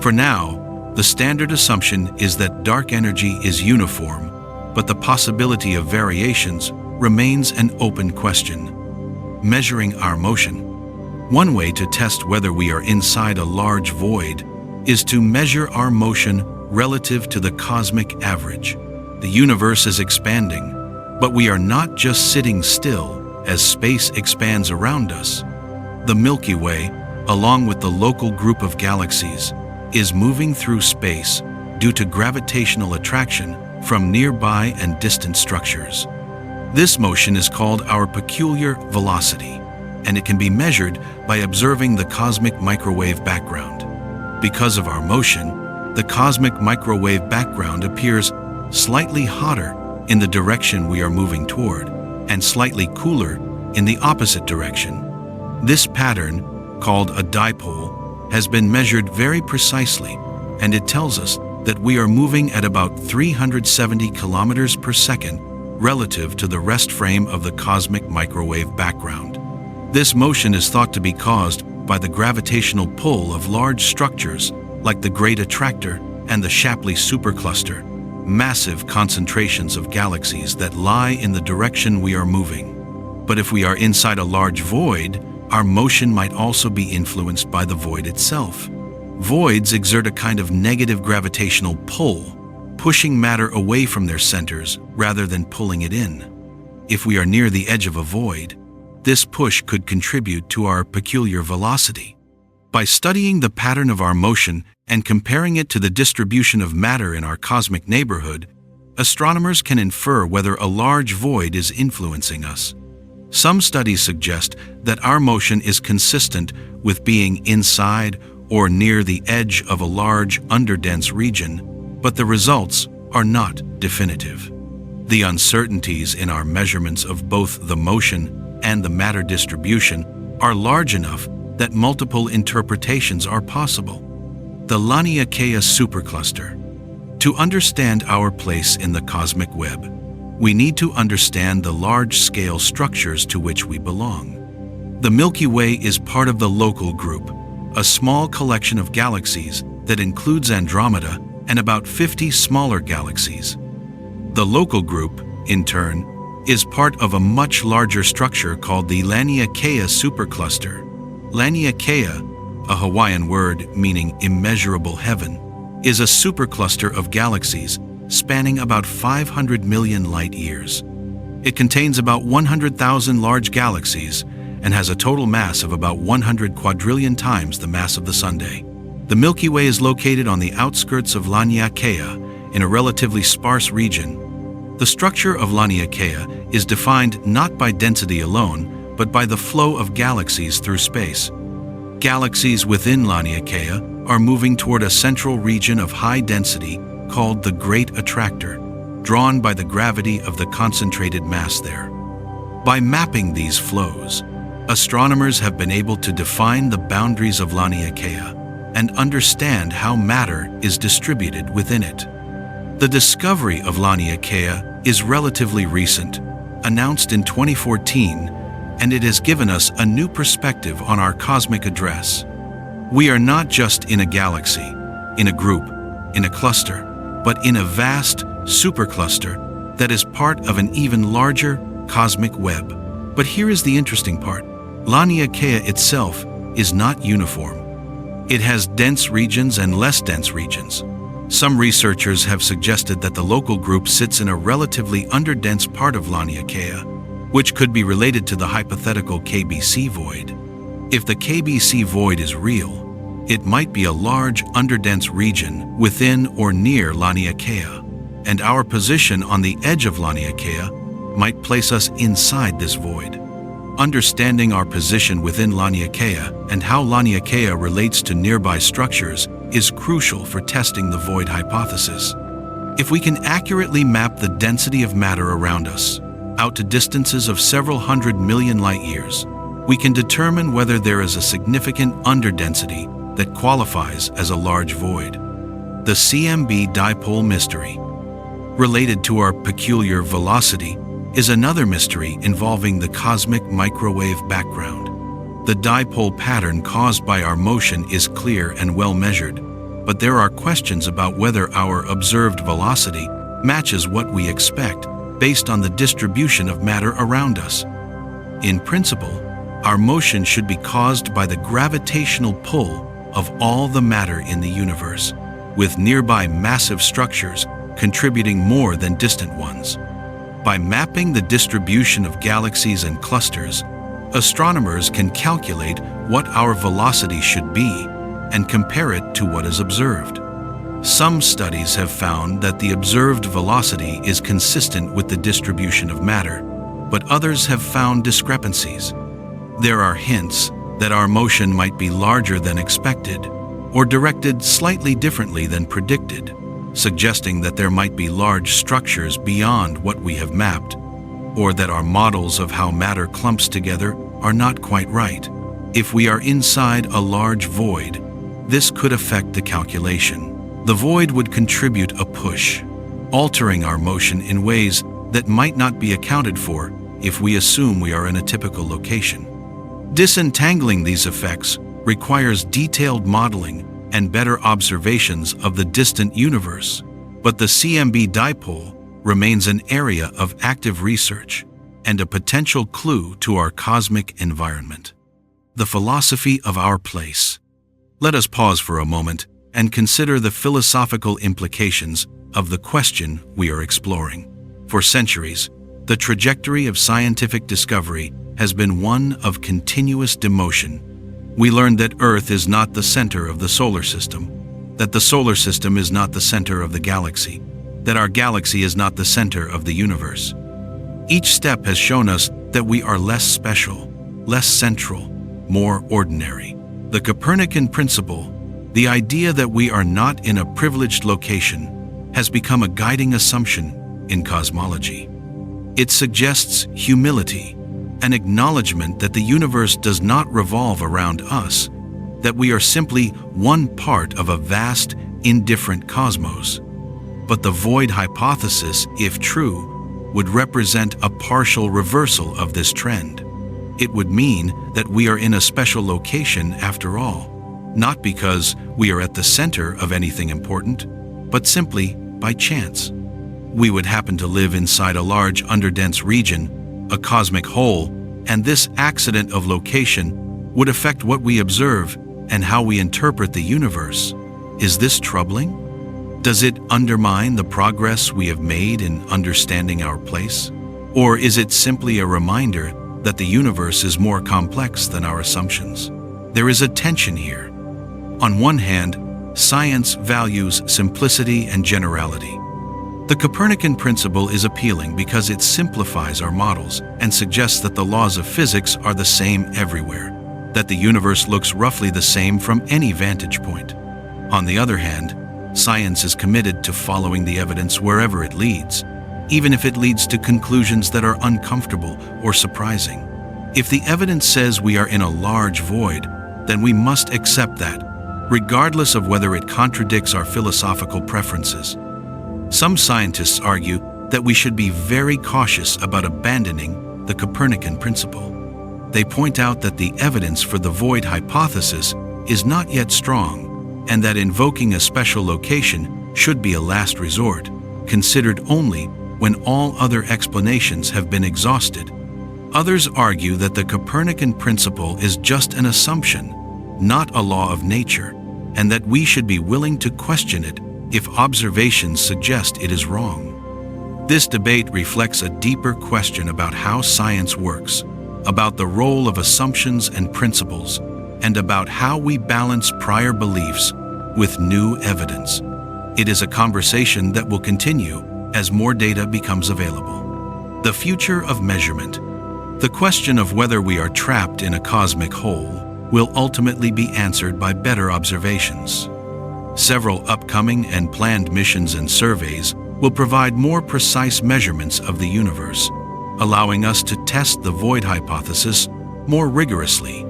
For now, the standard assumption is that dark energy is uniform, but the possibility of variations remains an open question. Measuring our motion. One way to test whether we are inside a large void is to measure our motion relative to the cosmic average. The universe is expanding, but we are not just sitting still as space expands around us. The Milky Way, along with the local group of galaxies, is moving through space due to gravitational attraction from nearby and distant structures. This motion is called our peculiar velocity, and it can be measured by observing the cosmic microwave background. Because of our motion, the cosmic microwave background appears slightly hotter in the direction we are moving toward, and slightly cooler in the opposite direction. This pattern, called a dipole, has been measured very precisely, and it tells us that we are moving at about 370 kilometers per second relative to the rest frame of the cosmic microwave background. This motion is thought to be caused by the gravitational pull of large structures like the Great Attractor and the Shapley supercluster, massive concentrations of galaxies that lie in the direction we are moving. But if we are inside a large void, our motion might also be influenced by the void itself. Voids exert a kind of negative gravitational pull, pushing matter away from their centers rather than pulling it in. If we are near the edge of a void, this push could contribute to our peculiar velocity. By studying the pattern of our motion and comparing it to the distribution of matter in our cosmic neighborhood, astronomers can infer whether a large void is influencing us. Some studies suggest that our motion is consistent with being inside or near the edge of a large, underdense region, but the results are not definitive. The uncertainties in our measurements of both the motion and the matter distribution are large enough that multiple interpretations are possible. The Laniakea supercluster. To understand our place in the cosmic web, we need to understand the large-scale structures to which we belong. The Milky Way is part of the Local Group, a small collection of galaxies that includes Andromeda and about 50 smaller galaxies. The Local Group, in turn, is part of a much larger structure called the Laniakea supercluster. Laniakea, a Hawaiian word meaning immeasurable heaven, is a supercluster of galaxies spanning about 500 million light-years. It contains about 100,000 large galaxies and has a total mass of about 100 quadrillion times the mass of the Sun. The Milky Way is located on the outskirts of Laniakea in a relatively sparse region. The structure of Laniakea is defined not by density alone, but by the flow of galaxies through space. Galaxies within Laniakea are moving toward a central region of high density called the Great Attractor, drawn by the gravity of the concentrated mass there. By mapping these flows, astronomers have been able to define the boundaries of Laniakea and understand how matter is distributed within it. The discovery of Laniakea is relatively recent, announced in 2014, and it has given us a new perspective on our cosmic address. We are not just in a galaxy, in a group, in a cluster, but in a vast supercluster that is part of an even larger cosmic web. But here is the interesting part. Laniakea itself is not uniform. It has dense regions and less dense regions. Some researchers have suggested that the local group sits in a relatively underdense part of Laniakea, which could be related to the hypothetical KBC void. If the KBC void is real, it might be a large underdense region within or near Laniakea, and our position on the edge of Laniakea might place us inside this void. Understanding our position within Laniakea and how Laniakea relates to nearby structures is crucial for testing the void hypothesis. If we can accurately map the density of matter around us out to distances of several 100 million light-years, we can determine whether there is a significant underdensity that qualifies as a large void. The CMB dipole mystery, related to our peculiar velocity, is another mystery involving the cosmic microwave background. The dipole pattern caused by our motion is clear and well measured, but there are questions about whether our observed velocity matches what we expect based on the distribution of matter around us. In principle, our motion should be caused by the gravitational pull of all the matter in the universe, with nearby massive structures contributing more than distant ones. By mapping the distribution of galaxies and clusters, astronomers can calculate what our velocity should be and compare it to what is observed. Some studies have found that the observed velocity is consistent with the distribution of matter, but others have found discrepancies. There are hints that our motion might be larger than expected or directed slightly differently than predicted, suggesting that there might be large structures beyond what we have mapped, or that our models of how matter clumps together are not quite right. If we are inside a large void, this could affect the calculation. The void would contribute a push, altering our motion in ways that might not be accounted for if we assume we are in a typical location. Disentangling these effects requires detailed modeling and better observations of the distant universe, but the CMB dipole remains an area of active research and a potential clue to our cosmic environment. The philosophy of our place. Let us pause for a moment and consider the philosophical implications of the question we are exploring. For centuries, the trajectory of scientific discovery has been one of continuous demotion. We learned that Earth is not the center of the solar system, that the solar system is not the center of the galaxy, that our galaxy is not the center of the universe. Each step has shown us that we are less special, less central, more ordinary. The Copernican principle, the idea that we are not in a privileged location, has become a guiding assumption in cosmology. It suggests humility, an acknowledgement that the universe does not revolve around us, that we are simply one part of a vast, indifferent cosmos. But the void hypothesis, if true, would represent a partial reversal of this trend. It would mean that we are in a special location after all, not because we are at the center of anything important, but simply by chance. We would happen to live inside a large underdense region, a cosmic hole, and this accident of location would affect what we observe and how we interpret the universe. Is this troubling? Does it undermine the progress we have made in understanding our place? Or is it simply a reminder that the universe is more complex than our assumptions? There is a tension here. On one hand, science values simplicity and generality. The Copernican principle is appealing because it simplifies our models and suggests that the laws of physics are the same everywhere, that the universe looks roughly the same from any vantage point. On the other hand, science is committed to following the evidence wherever it leads, even if it leads to conclusions that are uncomfortable or surprising. If the evidence says we are in a large void, then we must accept that, regardless of whether it contradicts our philosophical preferences. Some scientists argue that we should be very cautious about abandoning the Copernican principle. They point out that the evidence for the void hypothesis is not yet strong, and that invoking a special location should be a last resort, considered only when all other explanations have been exhausted. Others argue that the Copernican principle is just an assumption, not a law of nature, and that we should be willing to question it if observations suggest it is wrong. This debate reflects a deeper question about how science works, about the role of assumptions and principles, and about how we balance prior beliefs with new evidence. It is a conversation that will continue as more data becomes available. The future of measurement. The question of whether we are trapped in a cosmic hole will ultimately be answered by better observations. Several upcoming and planned missions and surveys will provide more precise measurements of the universe, allowing us to test the void hypothesis more rigorously.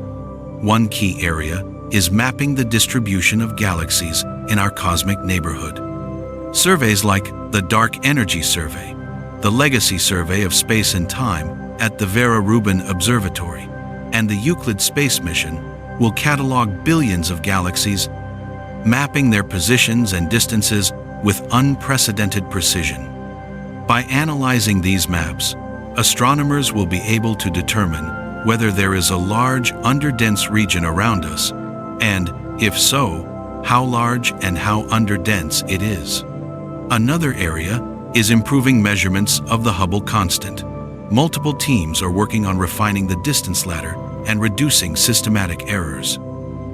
One key area is mapping the distribution of galaxies in our cosmic neighborhood. Surveys like the Dark Energy Survey, the Legacy Survey of Space and Time at the Vera Rubin Observatory, and the Euclid Space Mission will catalog billions of galaxies, mapping their positions and distances with unprecedented precision. By analyzing these maps, astronomers will be able to determine whether there is a large underdense region around us, and, if so, how large and how underdense it is. Another area is improving measurements of the Hubble constant. Multiple teams are working on refining the distance ladder and reducing systematic errors.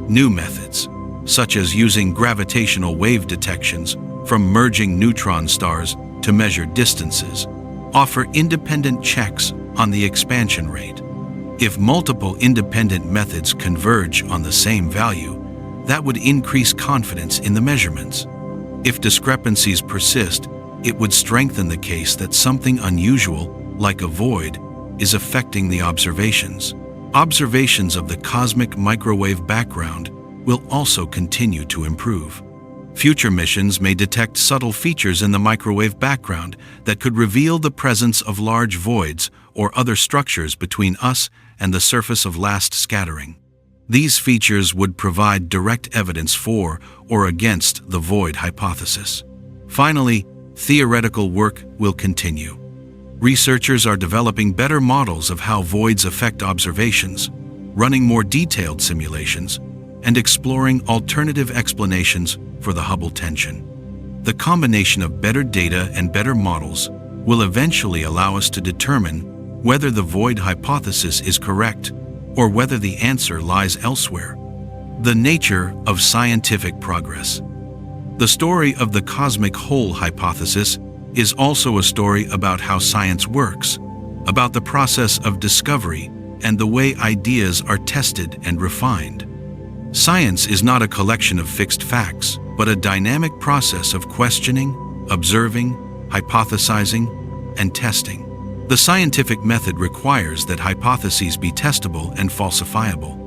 New methods, such as using gravitational wave detections from merging neutron stars to measure distances, offer independent checks on the expansion rate. If multiple independent methods converge on the same value, that would increase confidence in the measurements. If discrepancies persist, it would strengthen the case that something unusual, like a void, is affecting the observations. Observations of the cosmic microwave background will also continue to improve. Future missions may detect subtle features in the microwave background that could reveal the presence of large voids or other structures between us and the surface of last scattering. These features would provide direct evidence for or against the void hypothesis. Finally, theoretical work will continue. Researchers are developing better models of how voids affect observations, running more detailed simulations, and exploring alternative explanations for the Hubble tension. The combination of better data and better models will eventually allow us to determine whether the void hypothesis is correct or whether the answer lies elsewhere. The nature of scientific progress. The story of the cosmic hole hypothesis is also a story about how science works, about the process of discovery and the way ideas are tested and refined. Science is not a collection of fixed facts, but a dynamic process of questioning, observing, hypothesizing, and testing. The scientific method requires that hypotheses be testable and falsifiable.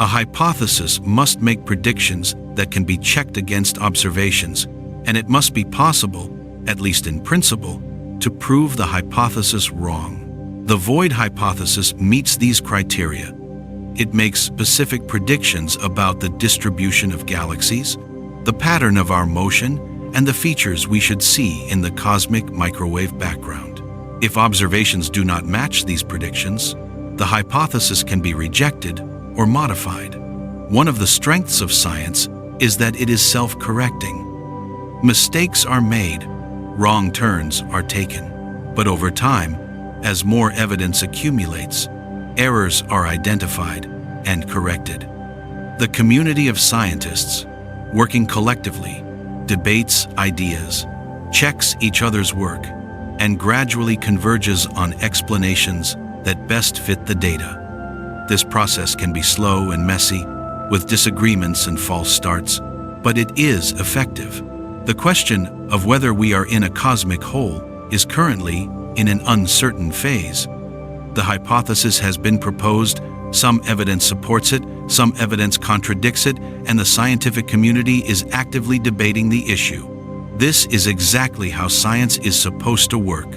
A hypothesis must make predictions that can be checked against observations, and it must be possible, at least in principle, to prove the hypothesis wrong. The void hypothesis meets these criteria. It makes specific predictions about the distribution of galaxies, the pattern of our motion, and the features we should see in the cosmic microwave background. If observations do not match these predictions, the hypothesis can be rejected or modified. One of the strengths of science is that it is self-correcting. Mistakes are made, wrong turns are taken, but over time, as more evidence accumulates, errors are identified and corrected. The community of scientists, working collectively, debates ideas, checks each other's work, and gradually converges on explanations that best fit the data. This process can be slow and messy, with disagreements and false starts, but it is effective. The question of whether we are in a cosmic hole is currently in an uncertain phase. The hypothesis has been proposed, some evidence supports it, some evidence contradicts it, and the scientific community is actively debating the issue. This is exactly how science is supposed to work.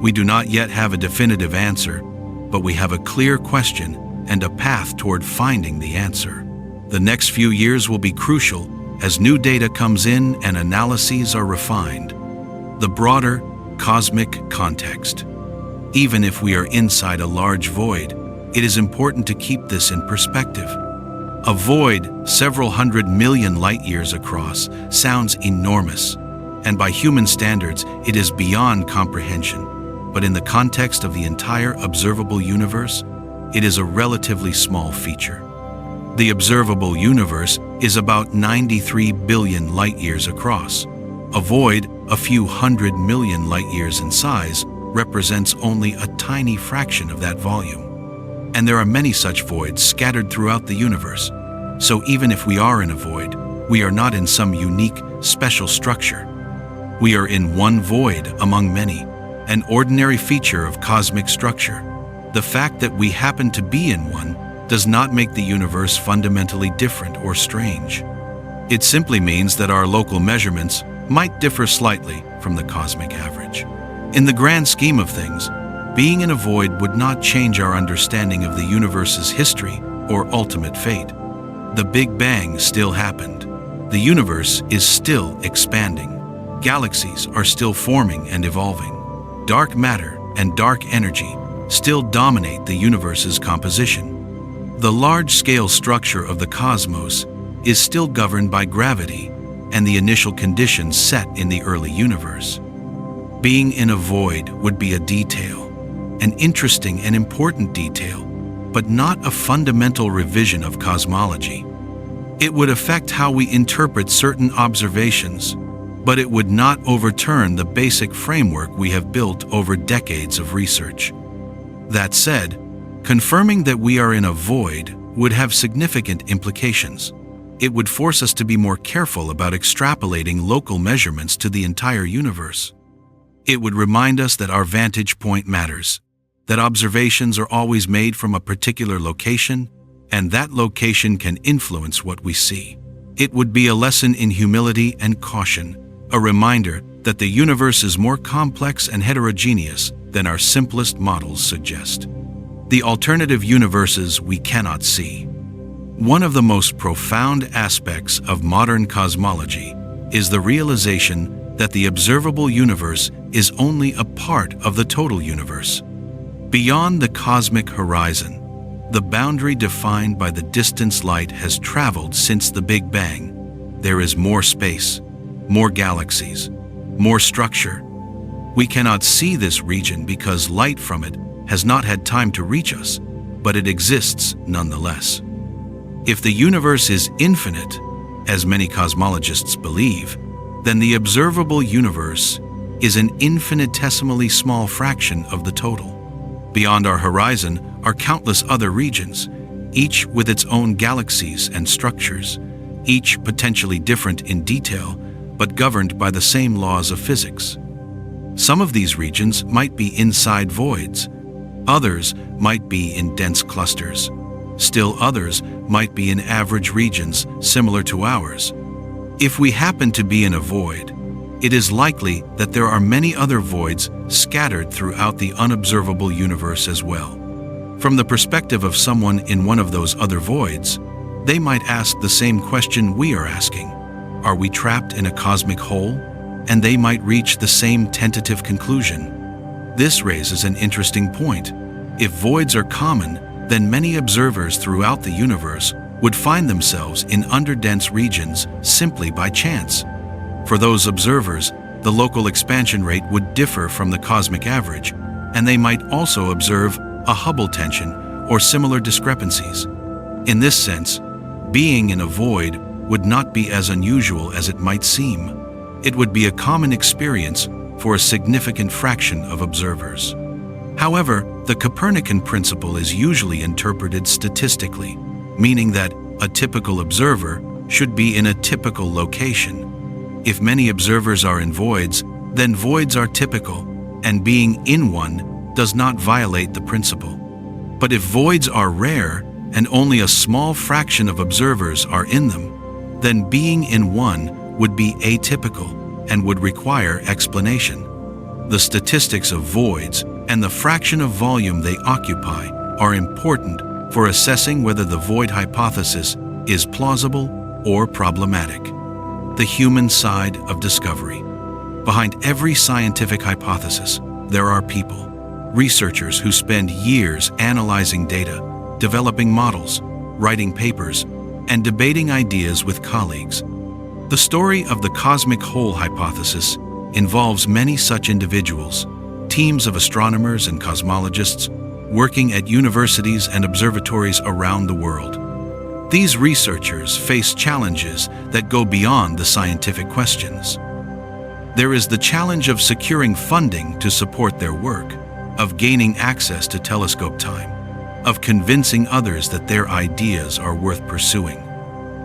We do not yet have a definitive answer, but we have a clear question and a path toward finding the answer. The next few years will be crucial as new data comes in and analyses are refined. The broader cosmic context. Even if we are inside a large void, it is important to keep this in perspective. A void several hundred million light-years across sounds enormous, and by human standards it is beyond comprehension. But in the context of the entire observable universe, it is a relatively small feature. The observable universe is about 93 billion light-years across. A void a few hundred million light-years in size represents only a tiny fraction of that volume. And there are many such voids scattered throughout the universe. So even if we are in a void, we are not in some unique, special structure. We are in one void among many, an ordinary feature of cosmic structure. The fact that we happen to be in one does not make the universe fundamentally different or strange. It simply means that our local measurements might differ slightly from the cosmic average. In the grand scheme of things, being in a void would not change our understanding of the universe's history or ultimate fate. The Big Bang still happened. The universe is still expanding. Galaxies are still forming and evolving. Dark matter and dark energy still dominate the universe's composition. The large-scale structure of the cosmos is still governed by gravity and the initial conditions set in the early universe. Being in a void would be a detail, an interesting and important detail, but not a fundamental revision of cosmology. It would affect how we interpret certain observations, but it would not overturn the basic framework we have built over decades of research. That said, confirming that we are in a void would have significant implications. It would force us to be more careful about extrapolating local measurements to the entire universe. It would remind us that our vantage point matters, that observations are always made from a particular location, and that location can influence what we see. It would be a lesson in humility and caution, a reminder that the universe is more complex and heterogeneous than our simplest models suggest. The alternative universes we cannot see. One of the most profound aspects of modern cosmology is the realization that the observable universe is only a part of the total universe. Beyond the cosmic horizon, the boundary defined by the distance light has traveled since the Big Bang. There is more space, more galaxies, more structure. We cannot see this region because light from it has not had time to reach us, but it exists nonetheless. If the universe is infinite, as many cosmologists believe, then the observable universe is an infinitesimally small fraction of the total. Beyond our horizon are countless other regions, each with its own galaxies and structures, each potentially different in detail, but governed by the same laws of physics. Some of these regions might be inside voids, others might be in dense clusters. Still others might be in average regions similar to ours. If we happen to be in a void, it is likely that there are many other voids scattered throughout the unobservable universe as well. From the perspective of someone in one of those other voids, they might ask the same question we are asking. Are we trapped in a cosmic hole? And they might reach the same tentative conclusion. This raises an interesting point. If voids are common, then many observers throughout the universe would find themselves in underdense regions simply by chance. For those observers, the local expansion rate would differ from the cosmic average, and they might also observe a Hubble tension or similar discrepancies. In this sense, being in a void would not be as unusual as it might seem. It would be a common experience for a significant fraction of observers. However, the Copernican principle is usually interpreted statistically, meaning that a typical observer should be in a typical location. If many observers are in voids, then voids are typical, and being in one does not violate the principle. But if voids are rare and only a small fraction of observers are in them, then being in one would be atypical and would require explanation. The statistics of voids and the fraction of volume they occupy are important for assessing whether the void hypothesis is plausible or problematic. The human side of discovery. Behind every scientific hypothesis, there are people, researchers who spend years analyzing data, developing models, writing papers, and debating ideas with colleagues. The story of the cosmic hole hypothesis involves many such individuals, teams of astronomers and cosmologists working at universities and observatories around the world. These researchers face challenges that go beyond the scientific questions. There is the challenge of securing funding to support their work, of gaining access to telescope time, of convincing others that their ideas are worth pursuing.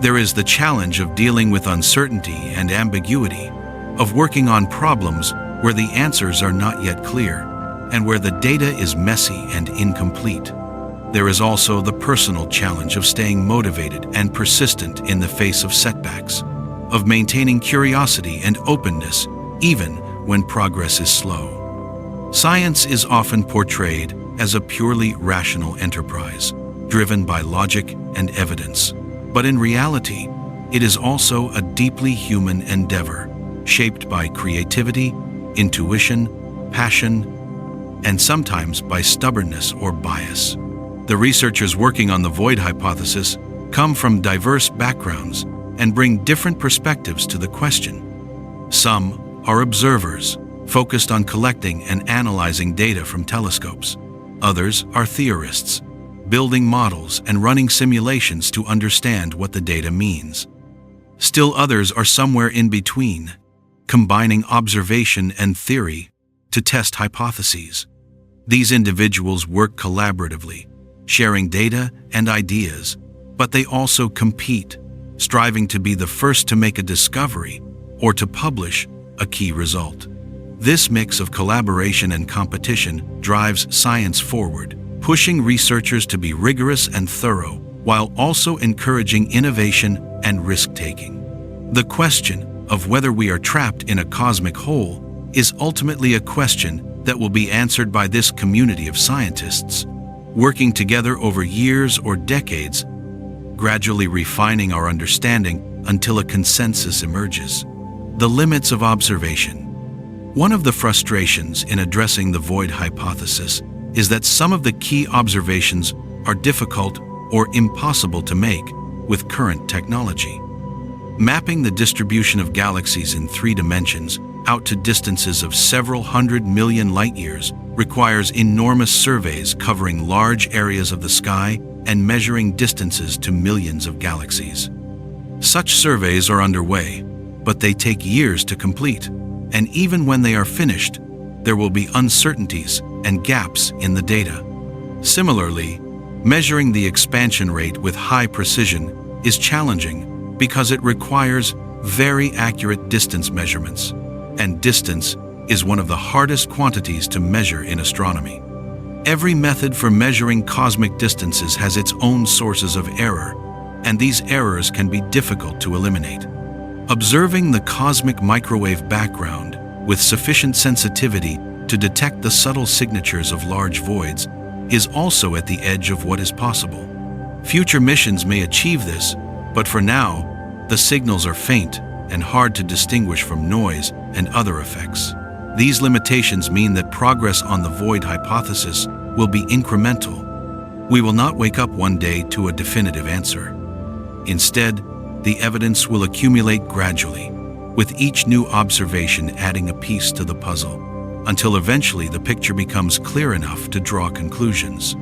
There is the challenge of dealing with uncertainty and ambiguity, of working on problems where the answers are not yet clear, and where the data is messy and incomplete. There is also the personal challenge of staying motivated and persistent in the face of setbacks, of maintaining curiosity and openness even when progress is slow. Science is often portrayed as a purely rational enterprise, driven by logic and evidence. But in reality, it is also a deeply human endeavor, shaped by creativity, intuition, passion, and sometimes by stubbornness or bias. The researchers working on the void hypothesis come from diverse backgrounds and bring different perspectives to the question. Some are observers, focused on collecting and analyzing data from telescopes. Others are theorists, building models and running simulations to understand what the data means. Still others are somewhere in between, combining observation and theory to test hypotheses. These individuals work collaboratively, sharing data and ideas, but they also compete, striving to be the first to make a discovery or to publish a key result. This mix of collaboration and competition drives science forward, pushing researchers to be rigorous and thorough, while also encouraging innovation and risk-taking. The question of whether we are trapped in a cosmic hole is ultimately a question that will be answered by this community of scientists, working together over years or decades, gradually refining our understanding until a consensus emerges. The limits of observation. One of the frustrations in addressing the void hypothesis is that some of the key observations are difficult or impossible to make with current technology. Mapping the distribution of galaxies in 3 dimensions out to distances of several 100 million light-years requires enormous surveys covering large areas of the sky and measuring distances to millions of galaxies. Such surveys are underway, but they take years to complete, and even when they are finished, there will be uncertainties and gaps in the data. Similarly, measuring the expansion rate with high precision is challenging because it requires very accurate distance measurements, and distance is one of the hardest quantities to measure in astronomy. Every method for measuring cosmic distances has its own sources of error, and these errors can be difficult to eliminate. Observing the cosmic microwave background with sufficient sensitivity to detect the subtle signatures of large voids is also at the edge of what is possible. Future missions may achieve this, but for now, the signals are faint and hard to distinguish from noise and other effects. These limitations mean that progress on the void hypothesis will be incremental. We will not wake up one day to a definitive answer. Instead, the evidence will accumulate gradually, with each new observation adding a piece to the puzzle, until eventually the picture becomes clear enough to draw conclusions.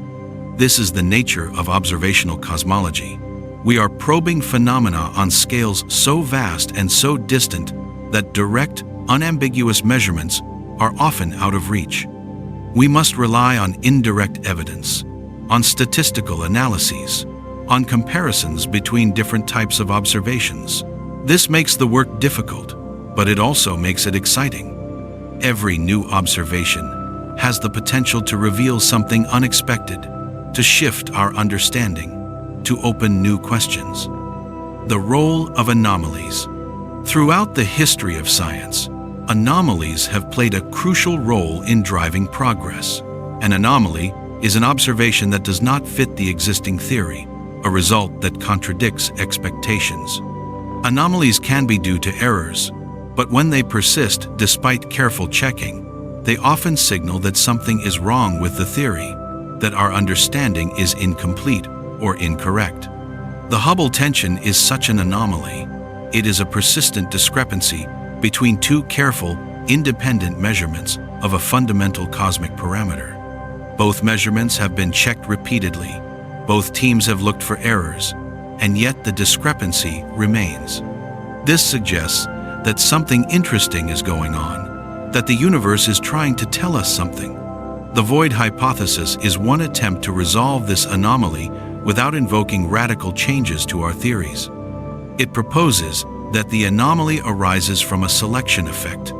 This is the nature of observational cosmology. We are probing phenomena on scales so vast and so distant that direct, unambiguous measurements are often out of reach. We must rely on indirect evidence, on statistical analyses, on comparisons between different types of observations. This makes the work difficult, but it also makes it exciting. Every new observation has the potential to reveal something unexpected, to shift our understanding, to open new questions. The role of anomalies. Throughout the history of science, anomalies have played a crucial role in driving progress. An anomaly is an observation that does not fit the existing theory, a result that contradicts expectations. Anomalies can be due to errors, but when they persist despite careful checking, they often signal that something is wrong with the theory, that our understanding is incomplete or incorrect. The Hubble tension is such an anomaly. It is a persistent discrepancy between two careful, independent measurements of a fundamental cosmic parameter. Both measurements have been checked repeatedly. Both teams have looked for errors, and yet the discrepancy remains. This suggests that something interesting is going on, that the universe is trying to tell us something. The void hypothesis is one attempt to resolve this anomaly without invoking radical changes to our theories. It proposes that the anomaly arises from a selection effect,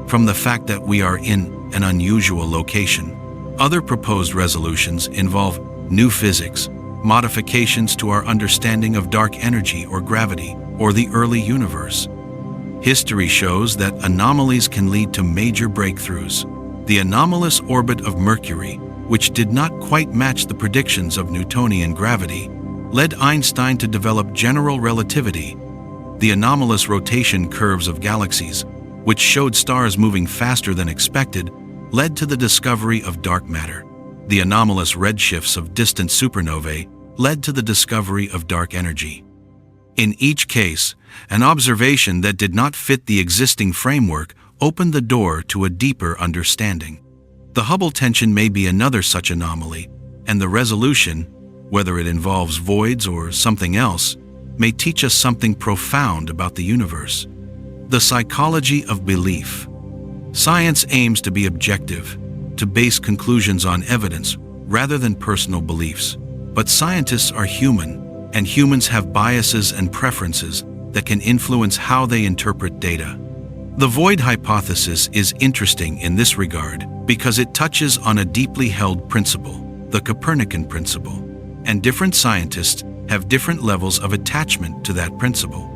from the fact that we are in an unusual location. Other proposed resolutions involve new physics, modifications to our understanding of dark energy or gravity, or the early universe. History shows that anomalies can lead to major breakthroughs. The anomalous orbit of Mercury, which did not quite match the predictions of Newtonian gravity, led Einstein to develop general relativity. The anomalous rotation curves of galaxies, which showed stars moving faster than expected, led to the discovery of dark matter. The anomalous redshifts of distant supernovae led to the discovery of dark energy. In each case, an observation that did not fit the existing framework opened the door to a deeper understanding. The Hubble tension may be another such anomaly, and the resolution, whether it involves voids or something else, may teach us something profound about the universe. The psychology of belief. Science aims to be objective, to base conclusions on evidence rather than personal beliefs. But scientists are human, and humans have biases and preferences that can influence how they interpret data. The void hypothesis is interesting in this regard because it touches on a deeply held principle, the Copernican principle, and different scientists have different levels of attachment to that principle.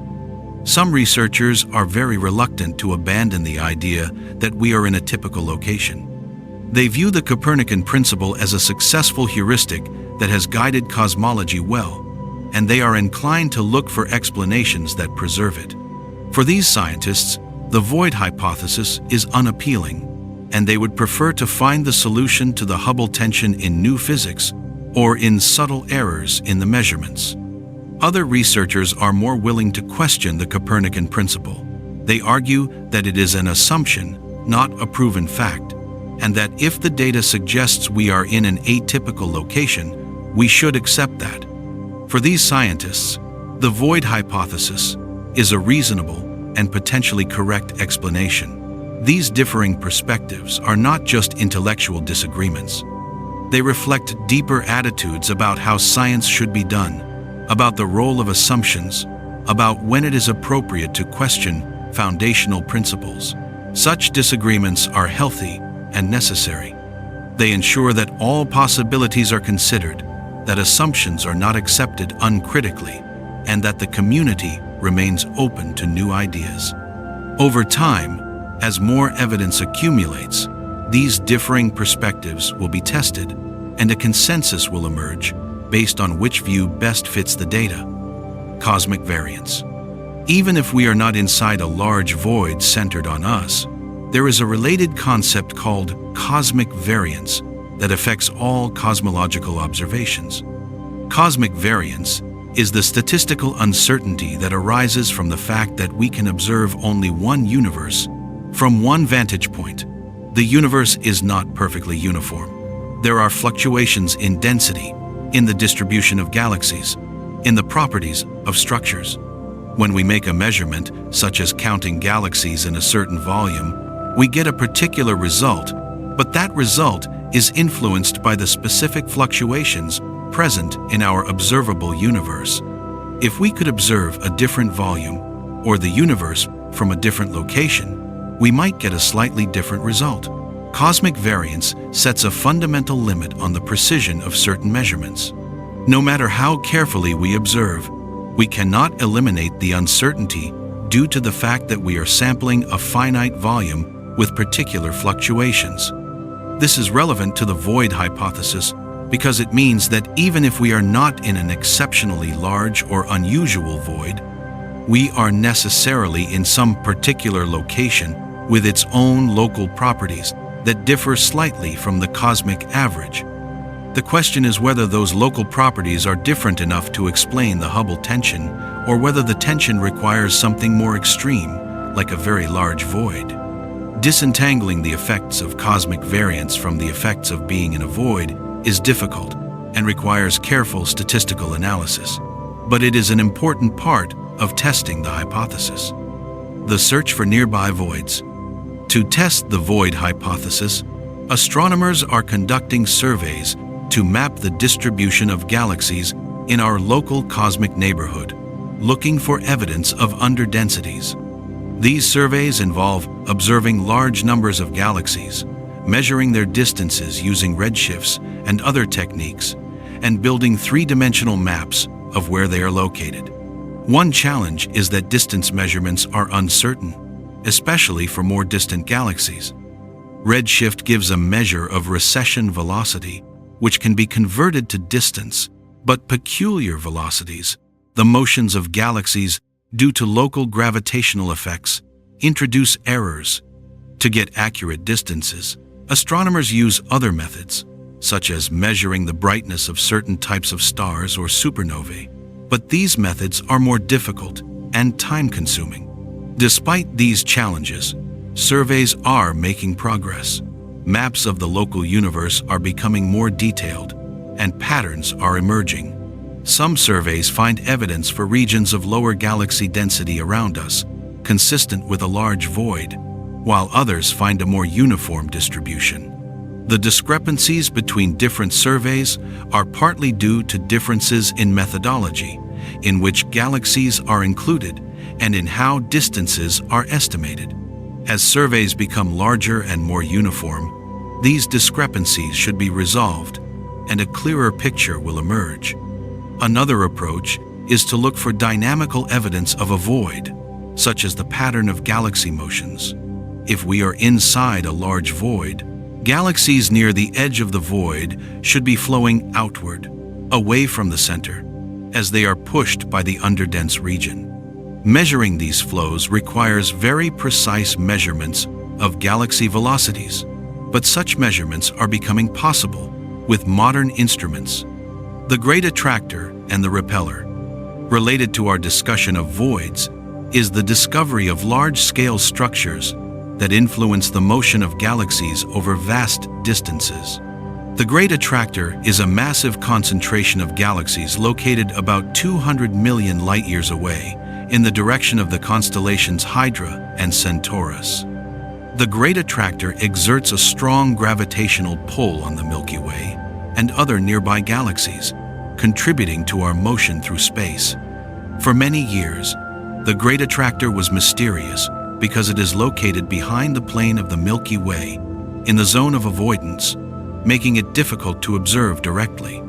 Some researchers are very reluctant to abandon the idea that we are in a typical location. They view the Copernican principle as a successful heuristic that has guided cosmology well, and they are inclined to look for explanations that preserve it. For these scientists, the void hypothesis is unappealing, and they would prefer to find the solution to the Hubble tension in new physics or in subtle errors in the measurements. Other researchers are more willing to question the Copernican principle. They argue that it is an assumption, not a proven fact, and that if the data suggests we are in an atypical location, we should accept that. For these scientists, the void hypothesis is a reasonable and potentially correct explanation. These differing perspectives are not just intellectual disagreements. They reflect deeper attitudes about how science should be done, about the role of assumptions, about when it is appropriate to question foundational principles. Such disagreements are healthy and necessary. They ensure that all possibilities are considered, that assumptions are not accepted uncritically, and that the community remains open to new ideas. Over time, as more evidence accumulates, these differing perspectives will be tested, and a consensus will emerge based on which view best fits the data. Cosmic variance. Even if we are not inside a large void centered on us, there is a related concept called cosmic variance that affects all cosmological observations. Cosmic variance is the statistical uncertainty that arises from the fact that we can observe only one universe from one vantage point. The universe is not perfectly uniform. There are fluctuations in density, in the distribution of galaxies, in the properties of structures. When we make a measurement, such as counting galaxies in a certain volume, we get a particular result, but that result is influenced by the specific fluctuations present in our observable universe. If we could observe a different volume, or the universe from a different location, we might get a slightly different result. Cosmic variance sets a fundamental limit on the precision of certain measurements. No matter how carefully we observe, we cannot eliminate the uncertainty due to the fact that we are sampling a finite volume with particular fluctuations. This is relevant to the void hypothesis because it means that even if we are not in an exceptionally large or unusual void, we are necessarily in some particular location with its own local properties that differ slightly from the cosmic average. The question is whether those local properties are different enough to explain the Hubble tension, or whether the tension requires something more extreme, like a very large void. Disentangling the effects of cosmic variance from the effects of being in a void is difficult and requires careful statistical analysis, but it is an important part of testing the hypothesis. The search for nearby voids. To test the void hypothesis, astronomers are conducting surveys to map the distribution of galaxies in our local cosmic neighborhood, looking for evidence of underdensities. These surveys involve observing large numbers of galaxies, measuring their distances using redshifts and other techniques, and building three-dimensional maps of where they are located. One challenge is that distance measurements are uncertain, especially for more distant galaxies. Redshift gives a measure of recession velocity, which can be converted to distance, but peculiar velocities, the motions of galaxies due to local gravitational effects, introduce errors. To get accurate distances, astronomers use other methods, such as measuring the brightness of certain types of stars or supernovae, but these methods are more difficult and time-consuming. Despite these challenges, surveys are making progress. Maps of the local universe are becoming more detailed, and patterns are emerging. Some surveys find evidence for regions of lower galaxy density around us, consistent with a large void, while others find a more uniform distribution. The discrepancies between different surveys are partly due to differences in methodology, in which galaxies are included, and in how distances are estimated. As surveys become larger and more uniform, these discrepancies should be resolved, and a clearer picture will emerge. Another approach is to look for dynamical evidence of a void, such as the pattern of galaxy motions. If we are inside a large void, galaxies near the edge of the void should be flowing outward, away from the center, as they are pushed by the underdense region. Measuring these flows requires very precise measurements of galaxy velocities, but such measurements are becoming possible with modern instruments. The great attractor and the repeller. Related to our discussion of voids is the discovery of large-scale structures that influence the motion of galaxies over vast distances. The great attractor is a massive concentration of galaxies located about 200 million light-years away in the direction of the constellations Hydra and Centaurus. The great attractor exerts a strong gravitational pull on the Milky Way and other nearby galaxies, contributing to our motion through space. For many years, the great attractor was mysterious because it is located behind the plane of the Milky Way, in the zone of avoidance, making it difficult to observe directly.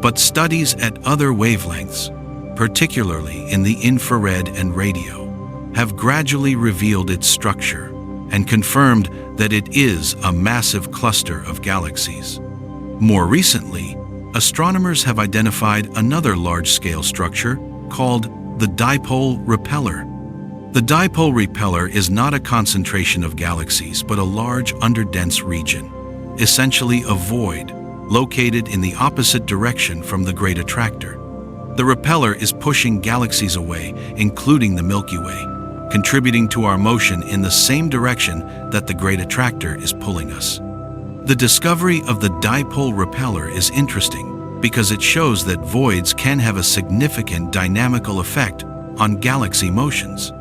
But studies at other wavelengths, particularly in the infrared and radio, have gradually revealed its structure and confirmed that it is a massive cluster of galaxies. More recently, astronomers have identified another large-scale structure called the dipole repeller. The dipole repeller is not a concentration of galaxies but a large underdense region, essentially a void, located in the opposite direction from the great attractor. The repeller is pushing galaxies away, including the Milky Way, contributing to our motion in the same direction that the great attractor is pulling us. The discovery of the dipole repeller is interesting because it shows that voids can have a significant dynamical effect on galaxy motions.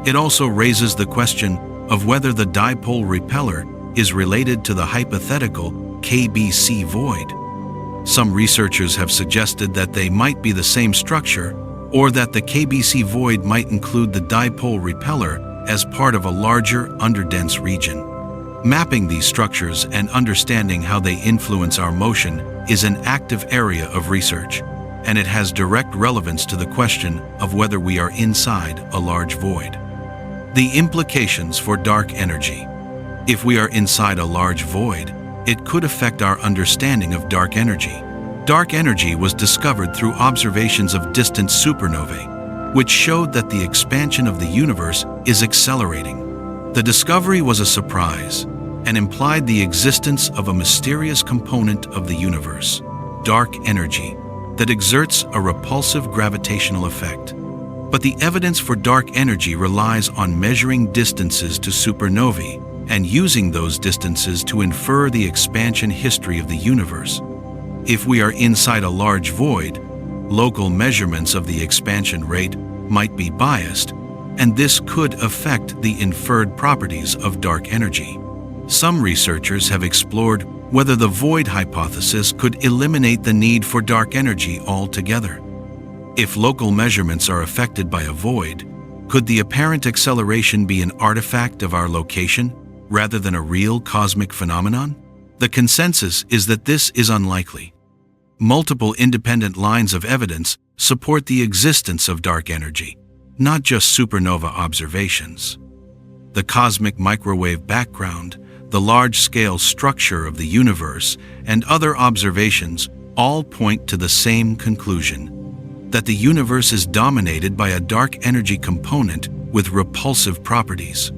It also raises the question of whether the dipole repeller is related to the hypothetical KBC void. Some researchers have suggested that they might be the same structure, or that the KBC void might include the dipole repeller as part of a larger underdense region. Mapping these structures and understanding how they influence our motion is an active area of research, and it has direct relevance to the question of whether we are inside a large void. The implications for dark energy. If we are inside a large void, it could affect our understanding of dark energy. Dark energy was discovered through observations of distant supernovae, which showed that the expansion of the universe is accelerating. The discovery was a surprise, and implied the existence of a mysterious component of the universe, dark energy, that exerts a repulsive gravitational effect. But the evidence for dark energy relies on measuring distances to supernovae and using those distances to infer the expansion history of the universe. If we are inside a large void, local measurements of the expansion rate might be biased, and this could affect the inferred properties of dark energy. Some researchers have explored whether the void hypothesis could eliminate the need for dark energy altogether. If local measurements are affected by a void, could the apparent acceleration be an artifact of our location rather than a real cosmic phenomenon? The consensus is that this is unlikely. Multiple independent lines of evidence support the existence of dark energy, not just supernova observations. The cosmic microwave background, the large-scale structure of the universe, and other observations all point to the same conclusion: that the universe is dominated by a dark energy component with repulsive properties.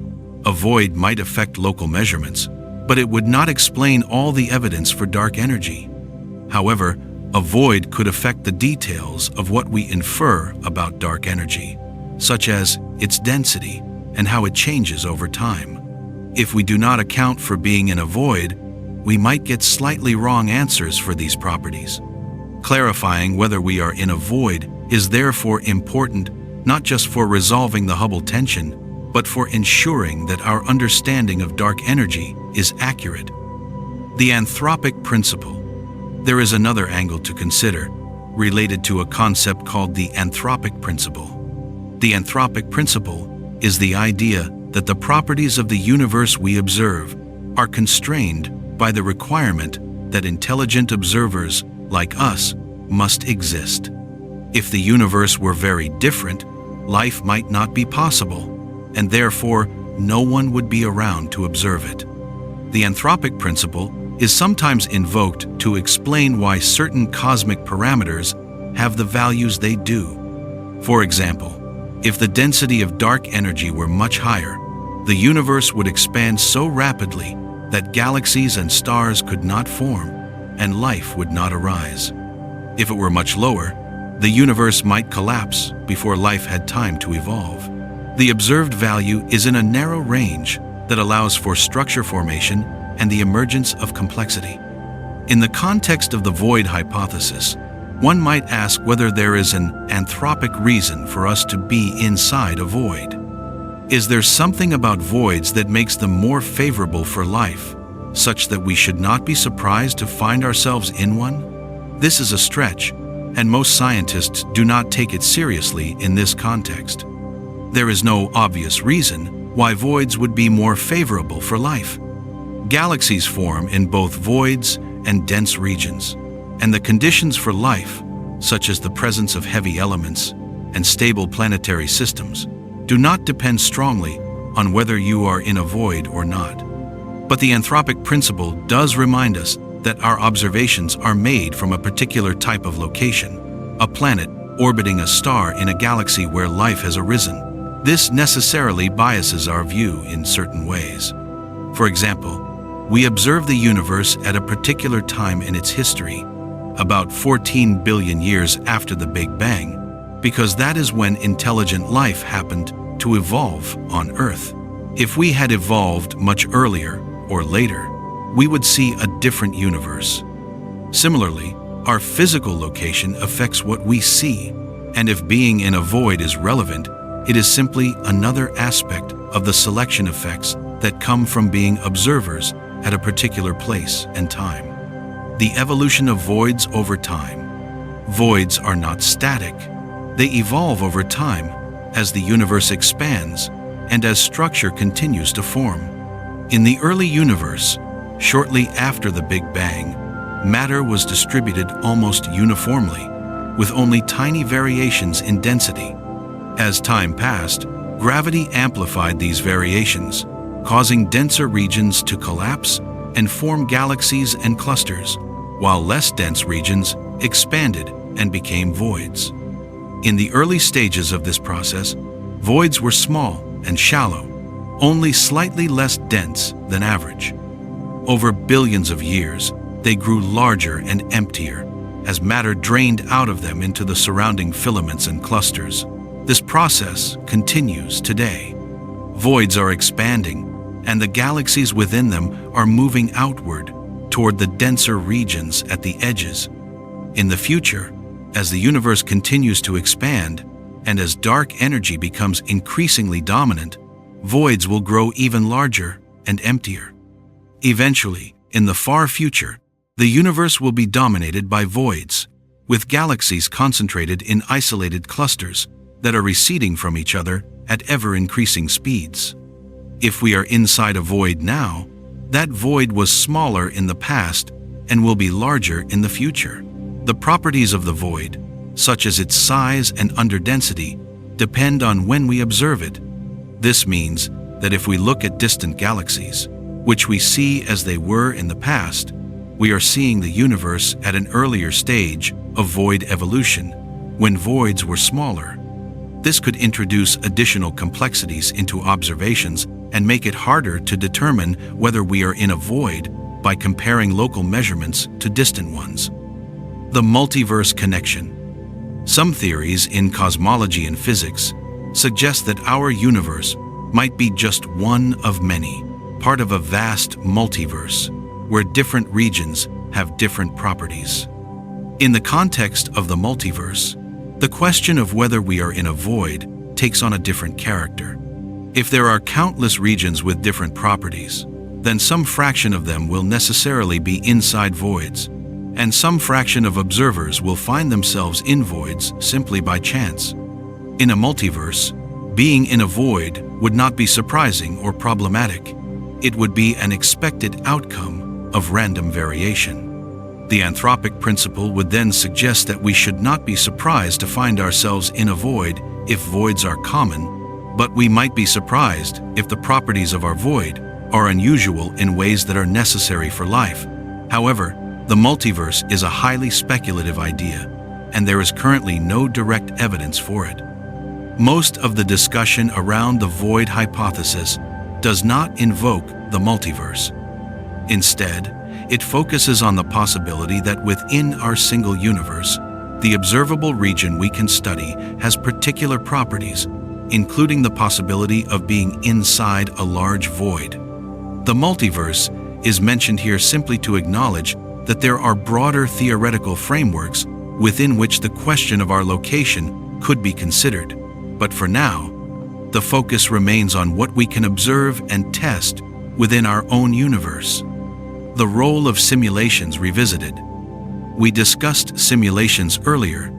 A void might affect local measurements, but it would not explain all the evidence for dark energy. However, a void could affect the details of what we infer about dark energy, such as its density and how it changes over time. If we do not account for being in a void, we might get slightly wrong answers for these properties. Clarifying whether we are in a void is therefore important not just for resolving the Hubble tension, but for ensuring that our understanding of dark energy is accurate. The anthropic principle. There is another angle to consider, related to a concept called the anthropic principle. The anthropic principle is the idea that the properties of the universe we observe are constrained by the requirement that intelligent observers like us must exist. If the universe were very different, life might not be possible, and therefore no one would be around to observe it. The anthropic principle is sometimes invoked to explain why certain cosmic parameters have the values they do. For example, if the density of dark energy were much higher, the universe would expand so rapidly that galaxies and stars could not form, and life would not arise. If it were much lower, the universe might collapse before life had time to evolve. The observed value is in a narrow range that allows for structure formation and the emergence of complexity. In the context of the void hypothesis, one might ask whether there is an anthropic reason for us to be inside a void. Is there something about voids that makes them more favorable for life, such that we should not be surprised to find ourselves in one? This is a stretch, and most scientists do not take it seriously in this context. There is no obvious reason why voids would be more favorable for life. Galaxies form in both voids and dense regions, and the conditions for life, such as the presence of heavy elements and stable planetary systems, do not depend strongly on whether you are in a void or not. But the anthropic principle does remind us that our observations are made from a particular type of location, a planet orbiting a star in a galaxy where life has arisen. This necessarily biases our view in certain ways. For example, we observe the universe at a particular time in its history, about 14 billion years after the Big Bang, because that is when intelligent life happened to evolve on Earth. If we had evolved much earlier or later, we would see a different universe. Similarly, our physical location affects what we see, and if being in a void is relevant, it is simply another aspect of the selection effects that come from being observers at a particular place and time. The evolution of voids over time. Voids are not static. They evolve over time as the universe expands and as structure continues to form. In the early universe, shortly after the Big Bang, matter was distributed almost uniformly, with only tiny variations in density. As time passed, gravity amplified these variations, causing denser regions to collapse and form galaxies and clusters, while less dense regions expanded and became voids. In the early stages of this process, voids were small and shallow, only slightly less dense than average. Over billions of years, they grew larger and emptier, as matter drained out of them into the surrounding filaments and clusters. This process continues today. Voids are expanding, and the galaxies within them are moving outward toward the denser regions at the edges. In the future, as the universe continues to expand, and as dark energy becomes increasingly dominant, voids will grow even larger and emptier. Eventually, in the far future, the universe will be dominated by voids, with galaxies concentrated in isolated clusters that are receding from each other at ever-increasing speeds. If we are inside a void now, that void was smaller in the past and will be larger in the future. The properties of the void, such as its size and underdensity, depend on when we observe it. This means that if we look at distant galaxies, which we see as they were in the past, we are seeing the universe at an earlier stage of void evolution, when voids were smaller. This could introduce additional complexities into observations and make it harder to determine whether we are in a void by comparing local measurements to distant ones. The multiverse connection. Some theories in cosmology and physics suggest that our universe might be just one of many, part of a vast multiverse, where different regions have different properties. In the context of the multiverse, the question of whether we are in a void takes on a different character. If there are countless regions with different properties, then some fraction of them will necessarily be inside voids, and some fraction of observers will find themselves in voids simply by chance. In a multiverse, being in a void would not be surprising or problematic. It would be an expected outcome of random variation. The anthropic principle would then suggest that we should not be surprised to find ourselves in a void if voids are common, but we might be surprised if the properties of our void are unusual in ways that are necessary for life. However, the multiverse is a highly speculative idea, and there is currently no direct evidence for it. Most of the discussion around the void hypothesis does not invoke the multiverse. Instead, it focuses on the possibility that within our single universe, the observable region we can study has particular properties, including the possibility of being inside a large void. The multiverse is mentioned here simply to acknowledge that there are broader theoretical frameworks within which the question of our location could be considered. But for now, the focus remains on what we can observe and test within our own universe. The role of simulations revisited. We discussed simulations earlier,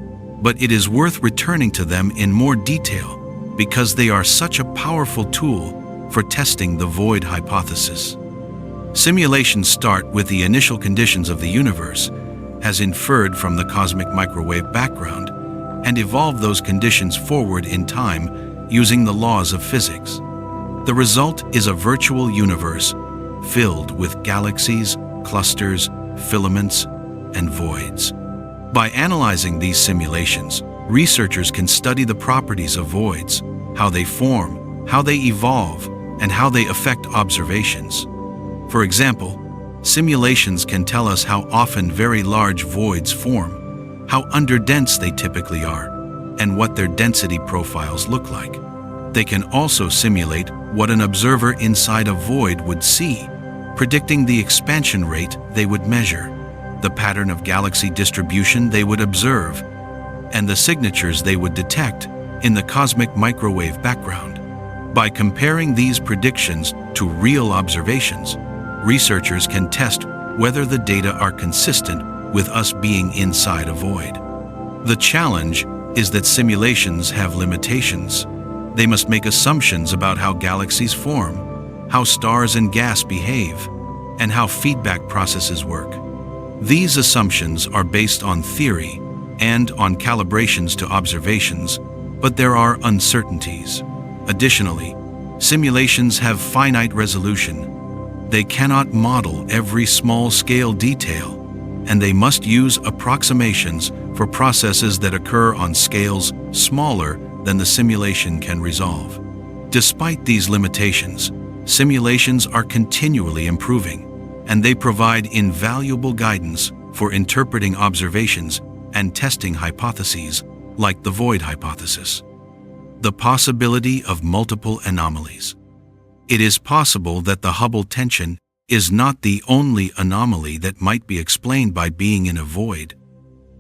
but it is worth returning to them in more detail because they are such a powerful tool for testing the void hypothesis. Simulations start with the initial conditions of the universe, as inferred from the cosmic microwave background, and evolve those conditions forward in time using the laws of physics. The result is a virtual universe filled with galaxies, clusters, filaments, and voids. By analyzing these simulations, researchers can study the properties of voids, how they form, how they evolve, and how they affect observations. For example, simulations can tell us how often very large voids form, how underdense they typically are, and what their density profiles look like. They can also simulate what an observer inside a void would see, predicting the expansion rate they would measure, the pattern of galaxy distribution they would observe, and the signatures they would detect in the cosmic microwave background. By comparing these predictions to real observations, researchers can test whether the data are consistent with us being inside a void. The challenge is that simulations have limitations. They must make assumptions about how galaxies form, how stars and gas behave, and how feedback processes work. These assumptions are based on theory and on calibrations to observations, but there are uncertainties. Additionally, simulations have finite resolution. They cannot model every small-scale detail, and they must use approximations for processes that occur on scales smaller than the simulation can resolve. Despite these limitations, simulations are continually improving. and they provide invaluable guidance for interpreting observations and testing hypotheses, like the void hypothesis. The possibility of multiple anomalies. It is possible that the Hubble tension is not the only anomaly that might be explained by being in a void.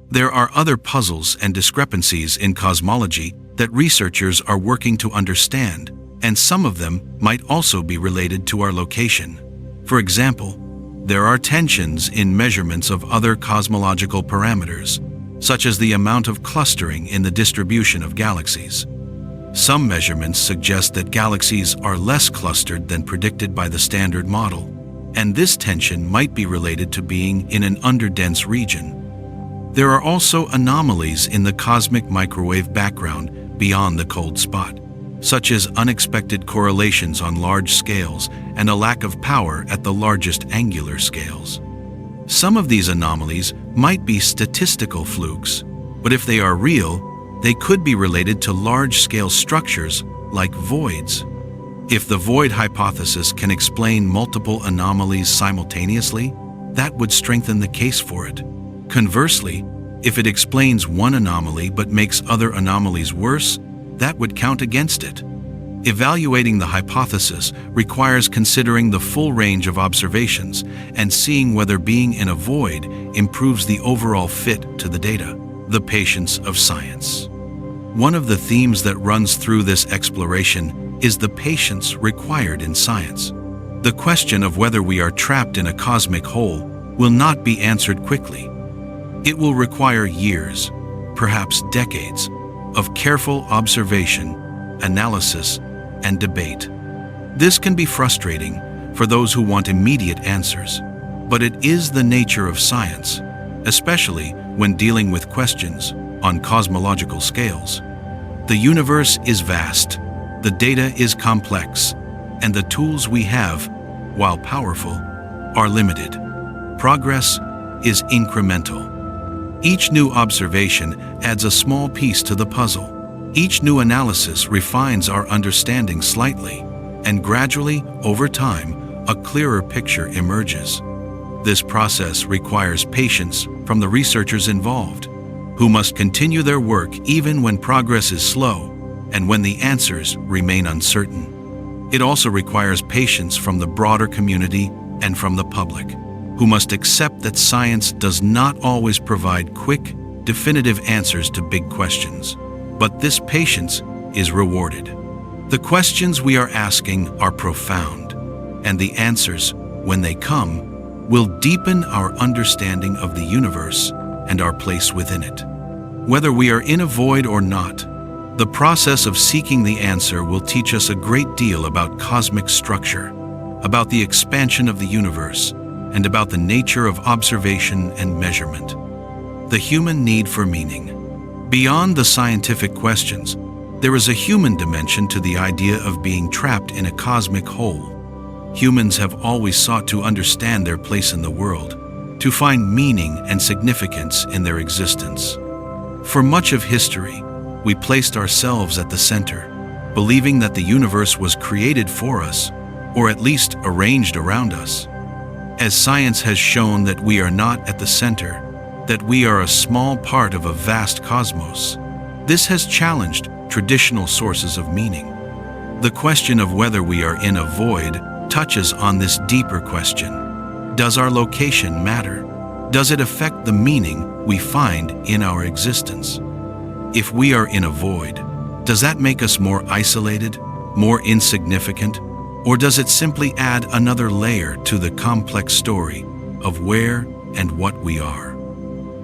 There are other puzzles and discrepancies in cosmology that researchers are working to understand, and some of them might also be related to our location. For example, there are tensions in measurements of other cosmological parameters, such as the amount of clustering in the distribution of galaxies. Some measurements suggest that galaxies are less clustered than predicted by the standard model, and this tension might be related to being in an underdense region. There are also anomalies in the cosmic microwave background beyond the cold spot, such as unexpected correlations on large scales and a lack of power at the largest angular scales. Some of these anomalies might be statistical flukes, but if they are real, they could be related to large-scale structures like voids. If the void hypothesis can explain multiple anomalies simultaneously, that would strengthen the case for it. Conversely, if it explains one anomaly but makes other anomalies worse, that would count against it. Evaluating the hypothesis requires considering the full range of observations and seeing whether being in a void improves the overall fit to the data. The patience of science. One of the themes that runs through this exploration is the patience required in science. The question of whether we are trapped in a cosmic hole will not be answered quickly. It will require years, perhaps decades, of careful observation, analysis, and debate. This can be frustrating for those who want immediate answers, but it is the nature of science, especially when dealing with questions on cosmological scales. The universe is vast, the data is complex, and the tools we have, while powerful, are limited. Progress is incremental. Each new observation adds a small piece to the puzzle. Each new analysis refines our understanding slightly, and gradually, over time, a clearer picture emerges. This process requires patience from the researchers involved, who must continue their work even when progress is slow and when the answers remain uncertain. It also requires patience from the broader community and from the public, who must accept that science does not always provide quick, definitive answers to big questions. But this patience is rewarded. The questions we are asking are profound, and the answers, when they come, will deepen our understanding of the universe and our place within it. Whether we are in a void or not, the process of seeking the answer will teach us a great deal about cosmic structure, about the expansion of the universe, and about the nature of observation and measurement. The human need for meaning. Beyond the scientific questions, there is a human dimension to the idea of being trapped in a cosmic hole. Humans have always sought to understand their place in the world, to find meaning and significance in their existence. For much of history, we placed ourselves at the center, believing that the universe was created for us, or at least arranged around us. As science has shown that we are not at the center, that we are a small part of a vast cosmos, this has challenged traditional sources of meaning. The question of whether we are in a void touches on this deeper question. Does our location matter? Does it affect the meaning we find in our existence? If we are in a void, does that make us more isolated, more insignificant, or does it simply add another layer to the complex story of where and what we are?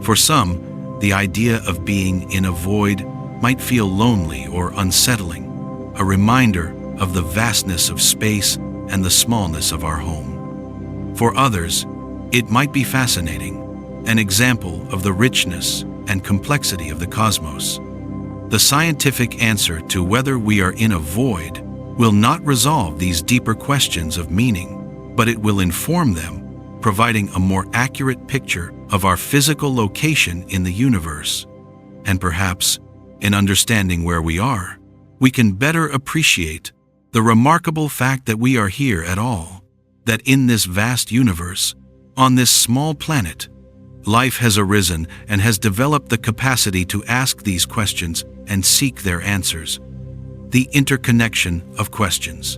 For some, the idea of being in a void might feel lonely or unsettling, a reminder of the vastness of space and the smallness of our home. For others, it might be fascinating, an example of the richness and complexity of the cosmos. The scientific answer to whether we are in a void will not resolve these deeper questions of meaning, but it will inform them, providing a more accurate picture of our physical location in the universe. And perhaps, in understanding where we are, we can better appreciate the remarkable fact that we are here at all. that in this vast universe, on this small planet, life has arisen and has developed the capacity to ask these questions and seek their answers. The interconnection of questions.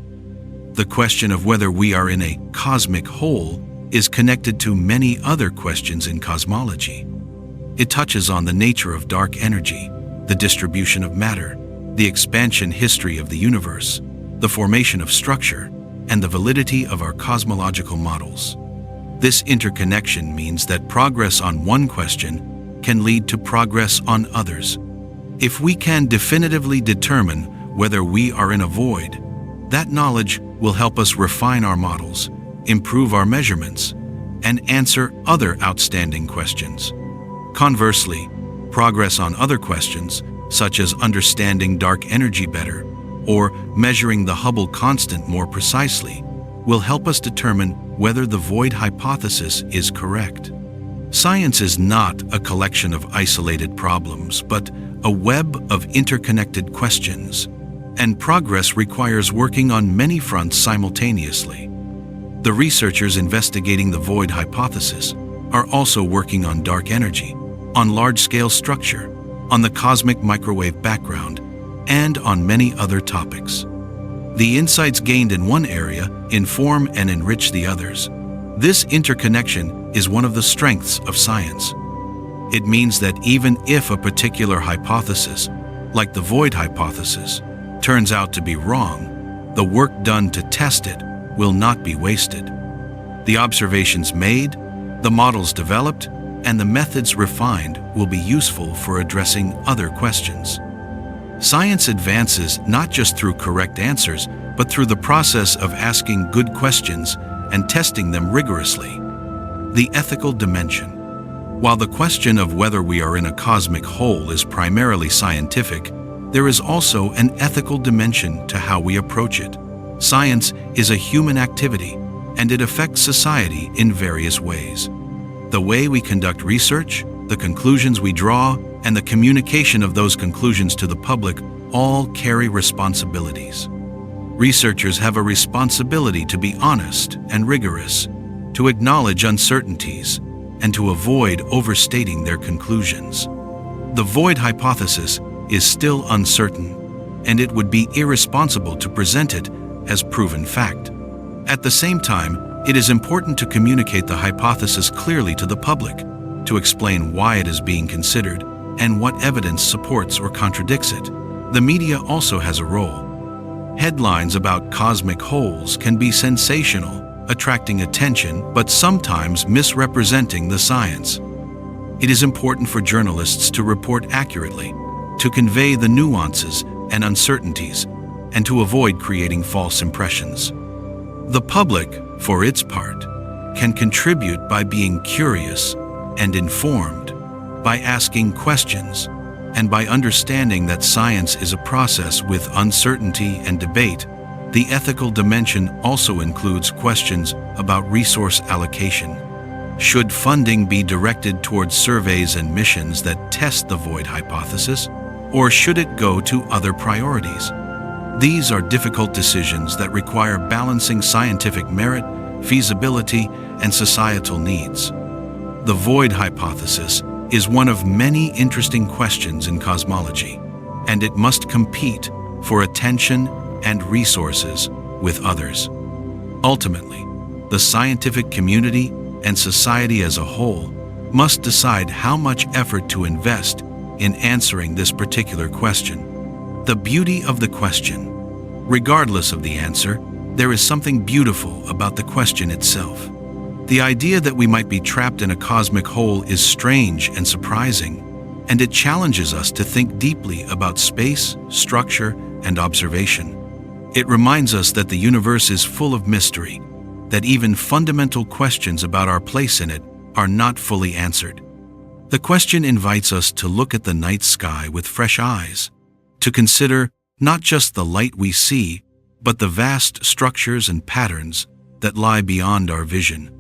The question of whether we are in a cosmic whole is connected to many other questions in cosmology. It touches on the nature of dark energy, the distribution of matter, the expansion history of the universe, the formation of structure, and the validity of our cosmological models. This interconnection means that progress on one question can lead to progress on others. If we can definitively determine whether we are in a void, that knowledge will help us refine our models, improve our measurements, and answer other outstanding questions. Conversely, progress on other questions, such as understanding dark energy better or measuring the Hubble constant more precisely, will help us determine whether the void hypothesis is correct. Science is not a collection of isolated problems, but a web of interconnected questions, and progress requires working on many fronts simultaneously. The researchers investigating the void hypothesis are also working on dark energy, on large-scale structure, on the cosmic microwave background, and on many other topics. The insights gained in one area inform and enrich the others. This interconnection is one of the strengths of science. It means that even if a particular hypothesis, like the void hypothesis, turns out to be wrong, the work done to test it will not be wasted. The observations made, the models developed, and the methods refined will be useful for addressing other questions. Science advances not just through correct answers, but through the process of asking good questions and testing them rigorously. The ethical dimension. While the question of whether we are in a cosmic whole is primarily scientific, there is also an ethical dimension to how we approach it. Science is a human activity, and it affects society in various ways. The way we conduct research, the conclusions we draw, and the communication of those conclusions to the public all carry responsibilities. Researchers have a responsibility to be honest and rigorous, to acknowledge uncertainties, and to avoid overstating their conclusions. The void hypothesis is still uncertain, and it would be irresponsible to present it as proven fact. At the same time, it is important to communicate the hypothesis clearly to the public, to explain why it is being considered and what evidence supports or contradicts it. The media also has a role. Headlines about cosmic holes can be sensational, attracting attention, but sometimes misrepresenting the science. It is important for journalists to report accurately, to convey the nuances and uncertainties, and to avoid creating false impressions. The public, for its part, can contribute by being curious and informed, by asking questions, and by understanding that science is a process with uncertainty and debate. The ethical dimension also includes questions about resource allocation. Should funding be directed towards surveys and missions that test the void hypothesis, or should it go to other priorities? These are difficult decisions that require balancing scientific merit, feasibility, and societal needs. The void hypothesis is one of many interesting questions in cosmology, and it must compete for attention and resources with others. Ultimately, the scientific community and society as a whole must decide how much effort to invest in answering this particular question. The beauty of the question. Regardless of the answer, there is something beautiful about the question itself. The idea that we might be trapped in a cosmic hole is strange and surprising, and it challenges us to think deeply about space, structure, and observation. It reminds us that the universe is full of mystery, that even fundamental questions about our place in it are not fully answered. The question invites us to look at the night sky with fresh eyes, to consider not just the light we see, but the vast structures and patterns that lie beyond our vision.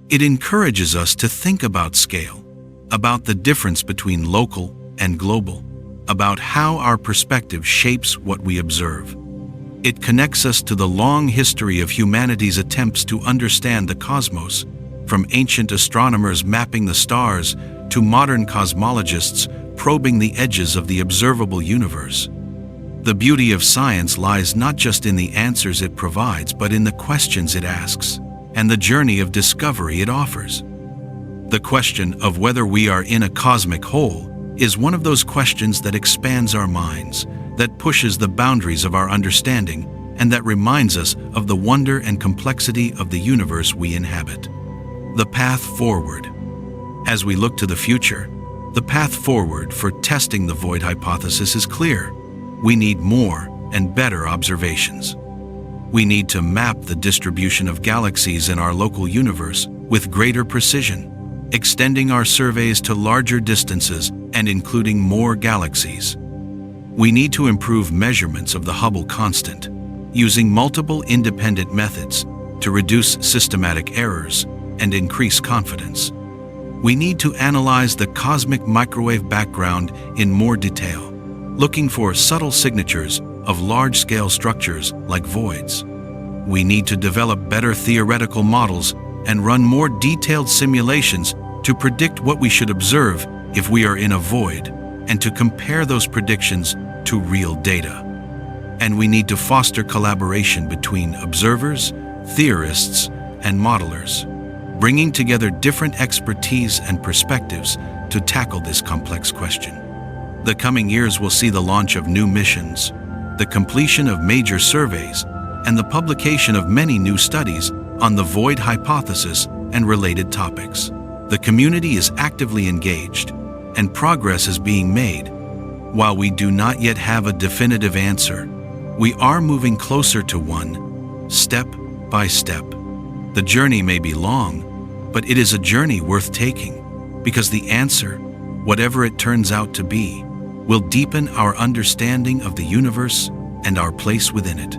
It encourages us to think about scale, about the difference between local and global, about how our perspective shapes what we observe. It connects us to the long history of humanity's attempts to understand the cosmos, from ancient astronomers mapping the stars to modern cosmologists probing the edges of the observable universe. The beauty of science lies not just in the answers it provides, but in the questions it asks, and the journey of discovery it offers. The question of whether we are in a cosmic whole is one of those questions that expands our minds, that pushes the boundaries of our understanding, and that reminds us of the wonder and complexity of the universe we inhabit. The path forward. As we look to the future, the path forward for testing the void hypothesis is clear. We need more and better observations. We need to map the distribution of galaxies in our local universe with greater precision, extending our surveys to larger distances and including more galaxies. We need to improve measurements of the Hubble constant, using multiple independent methods to reduce systematic errors and increase confidence. We need to analyze the cosmic microwave background in more detail, looking for subtle signatures of large-scale structures like voids. We need to develop better theoretical models and run more detailed simulations to predict what we should observe if we are in a void, and to compare those predictions to real data. And we need to foster collaboration between observers, theorists, and modelers, bringing together different expertise and perspectives to tackle this complex question. The coming years will see the launch of new missions, the completion of major surveys, and the publication of many new studies on the void hypothesis and related topics. The community is actively engaged, and progress is being made. While we do not yet have a definitive answer, we are moving closer to one, step by step. The journey may be long, but it is a journey worth taking, because the answer, whatever it turns out to be, will deepen our understanding of the universe and our place within it.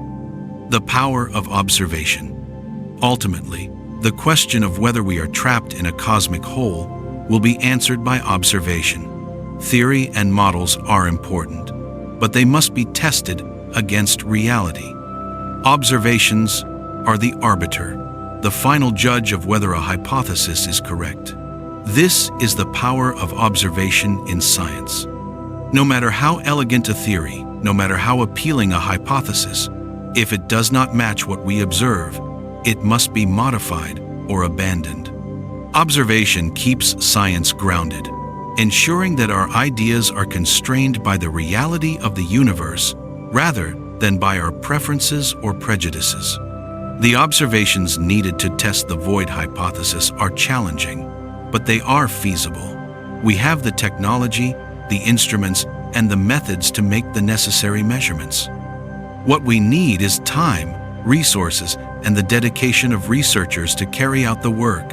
The power of observation. Ultimately, the question of whether we are trapped in a cosmic whole will be answered by observation. Theory and models are important, but they must be tested against reality. Observations are the arbiter, the final judge of whether a hypothesis is correct. This is the power of observation in science. No matter how elegant a theory, no matter how appealing a hypothesis, if it does not match what we observe, it must be modified or abandoned. Observation keeps science grounded, ensuring that our ideas are constrained by the reality of the universe rather than by our preferences or prejudices. The observations needed to test the void hypothesis are challenging, but they are feasible. We have the technology, the instruments, and the methods to make the necessary measurements. What we need is time, resources, and the dedication of researchers to carry out the work.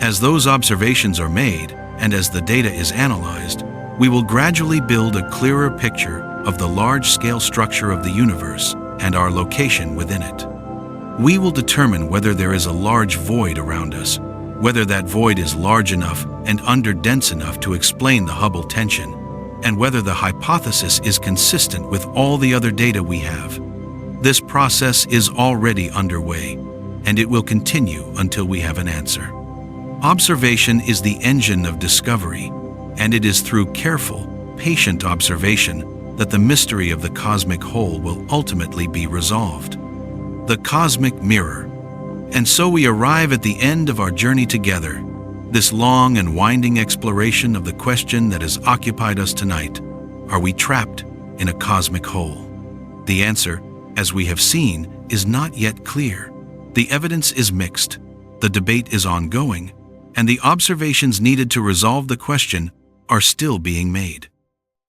As those observations are made, and as the data is analyzed, we will gradually build a clearer picture of the large-scale structure of the universe and our location within it. We will determine whether there is a large void around us, whether that void is large enough and underdense enough to explain the Hubble tension, and whether the hypothesis is consistent with all the other data we have. This process is already underway, and it will continue until we have an answer. Observation is the engine of discovery, and it is through careful, patient observation that the mystery of the cosmic whole will ultimately be resolved. The cosmic mirror. And so we arrive at the end of our journey together, this long and winding exploration of the question that has occupied us tonight. Are we trapped in a cosmic whole? The answer, as we have seen, is not yet clear. The evidence is mixed, the debate is ongoing, and the observations needed to resolve the question are still being made.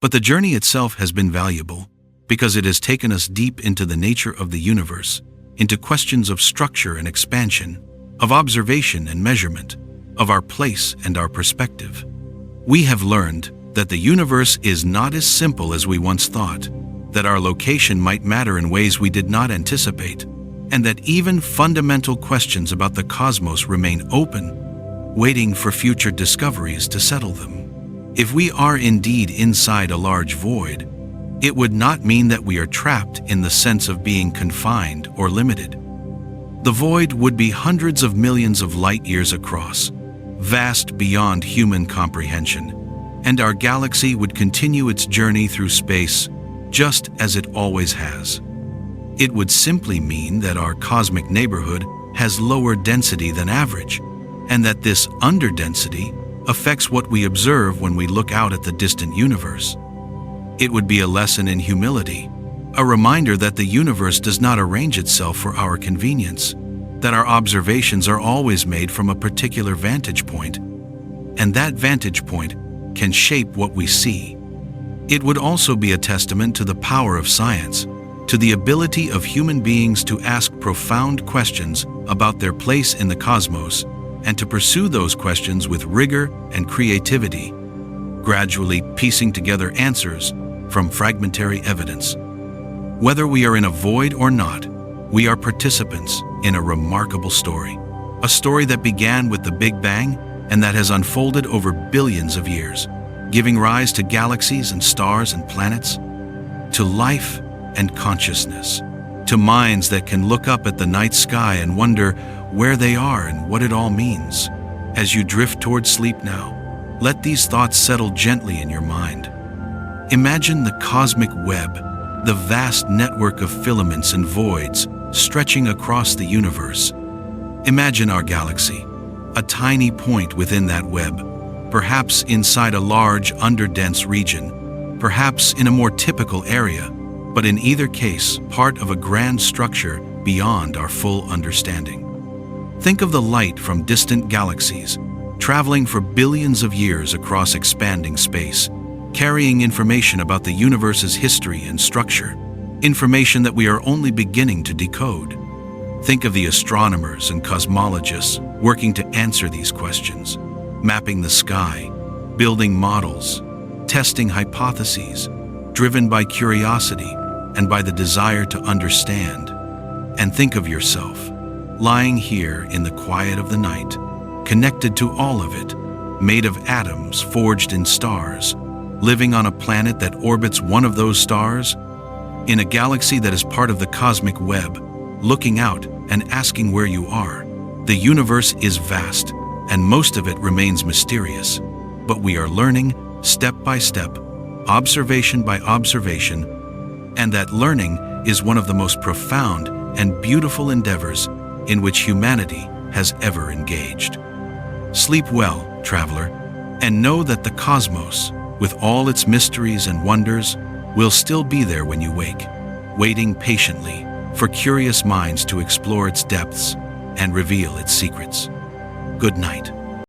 But the journey itself has been valuable, because it has taken us deep into the nature of the universe, into questions of structure and expansion, of observation and measurement, of our place and our perspective. We have learned that the universe is not as simple as we once thought, that our location might matter in ways we did not anticipate, and that even fundamental questions about the cosmos remain open, waiting for future discoveries to settle them. If we are indeed inside a large void, It would not mean that we are trapped in the sense of being confined or limited. The void would be hundreds of millions of light years across, vast beyond human comprehension, and our galaxy would continue its journey through space just as it always has. It would simply mean that our cosmic neighborhood has lower density than average, and that this underdensity affects what we observe when we look out at the distant universe. It would be a lesson in humility, a reminder that the universe does not arrange itself for our convenience, that our observations are always made from a particular vantage point, and that vantage point can shape what we see. It would also be a testament to the power of science, to the ability of human beings to ask profound questions about their place in the cosmos and to pursue those questions with rigor and creativity, gradually piecing together answers from fragmentary evidence. Whether we are in a void or not, we are participants in a remarkable story. A story that began with the Big Bang and that has unfolded over billions of years, giving rise to galaxies and stars and planets, to life and consciousness, to minds that can look up at the night sky and wonder where they are and what it all means. As you drift towards sleep now, let these thoughts settle gently in your mind. Imagine the cosmic web, the vast network of filaments and voids stretching across the universe. Imagine our galaxy, a tiny point within that web, perhaps inside a large, underdense region, perhaps in a more typical area, but in either case, part of a grand structure beyond our full understanding. Think of the light from distant galaxies, traveling for billions of years across expanding space, carrying information about the universe's history and structure, information that we are only beginning to decode. Think of the astronomers and cosmologists working to answer these questions, mapping the sky, building models, testing hypotheses, driven by curiosity and by the desire to understand. And think of yourself, lying here in the quiet of the night, connected to all of it, made of atoms forged in stars, living on a planet that orbits one of those stars, in a galaxy that is part of the cosmic web, looking out and asking where you are. The universe is vast, and most of it remains mysterious, but we are learning step by step, observation by observation, and that learning is one of the most profound and beautiful endeavors in which humanity has ever engaged. Sleep well, traveler, and know that the cosmos, with all its mysteries and wonders, will still be there when you wake, waiting patiently for curious minds to explore its depths and reveal its secrets. Good night.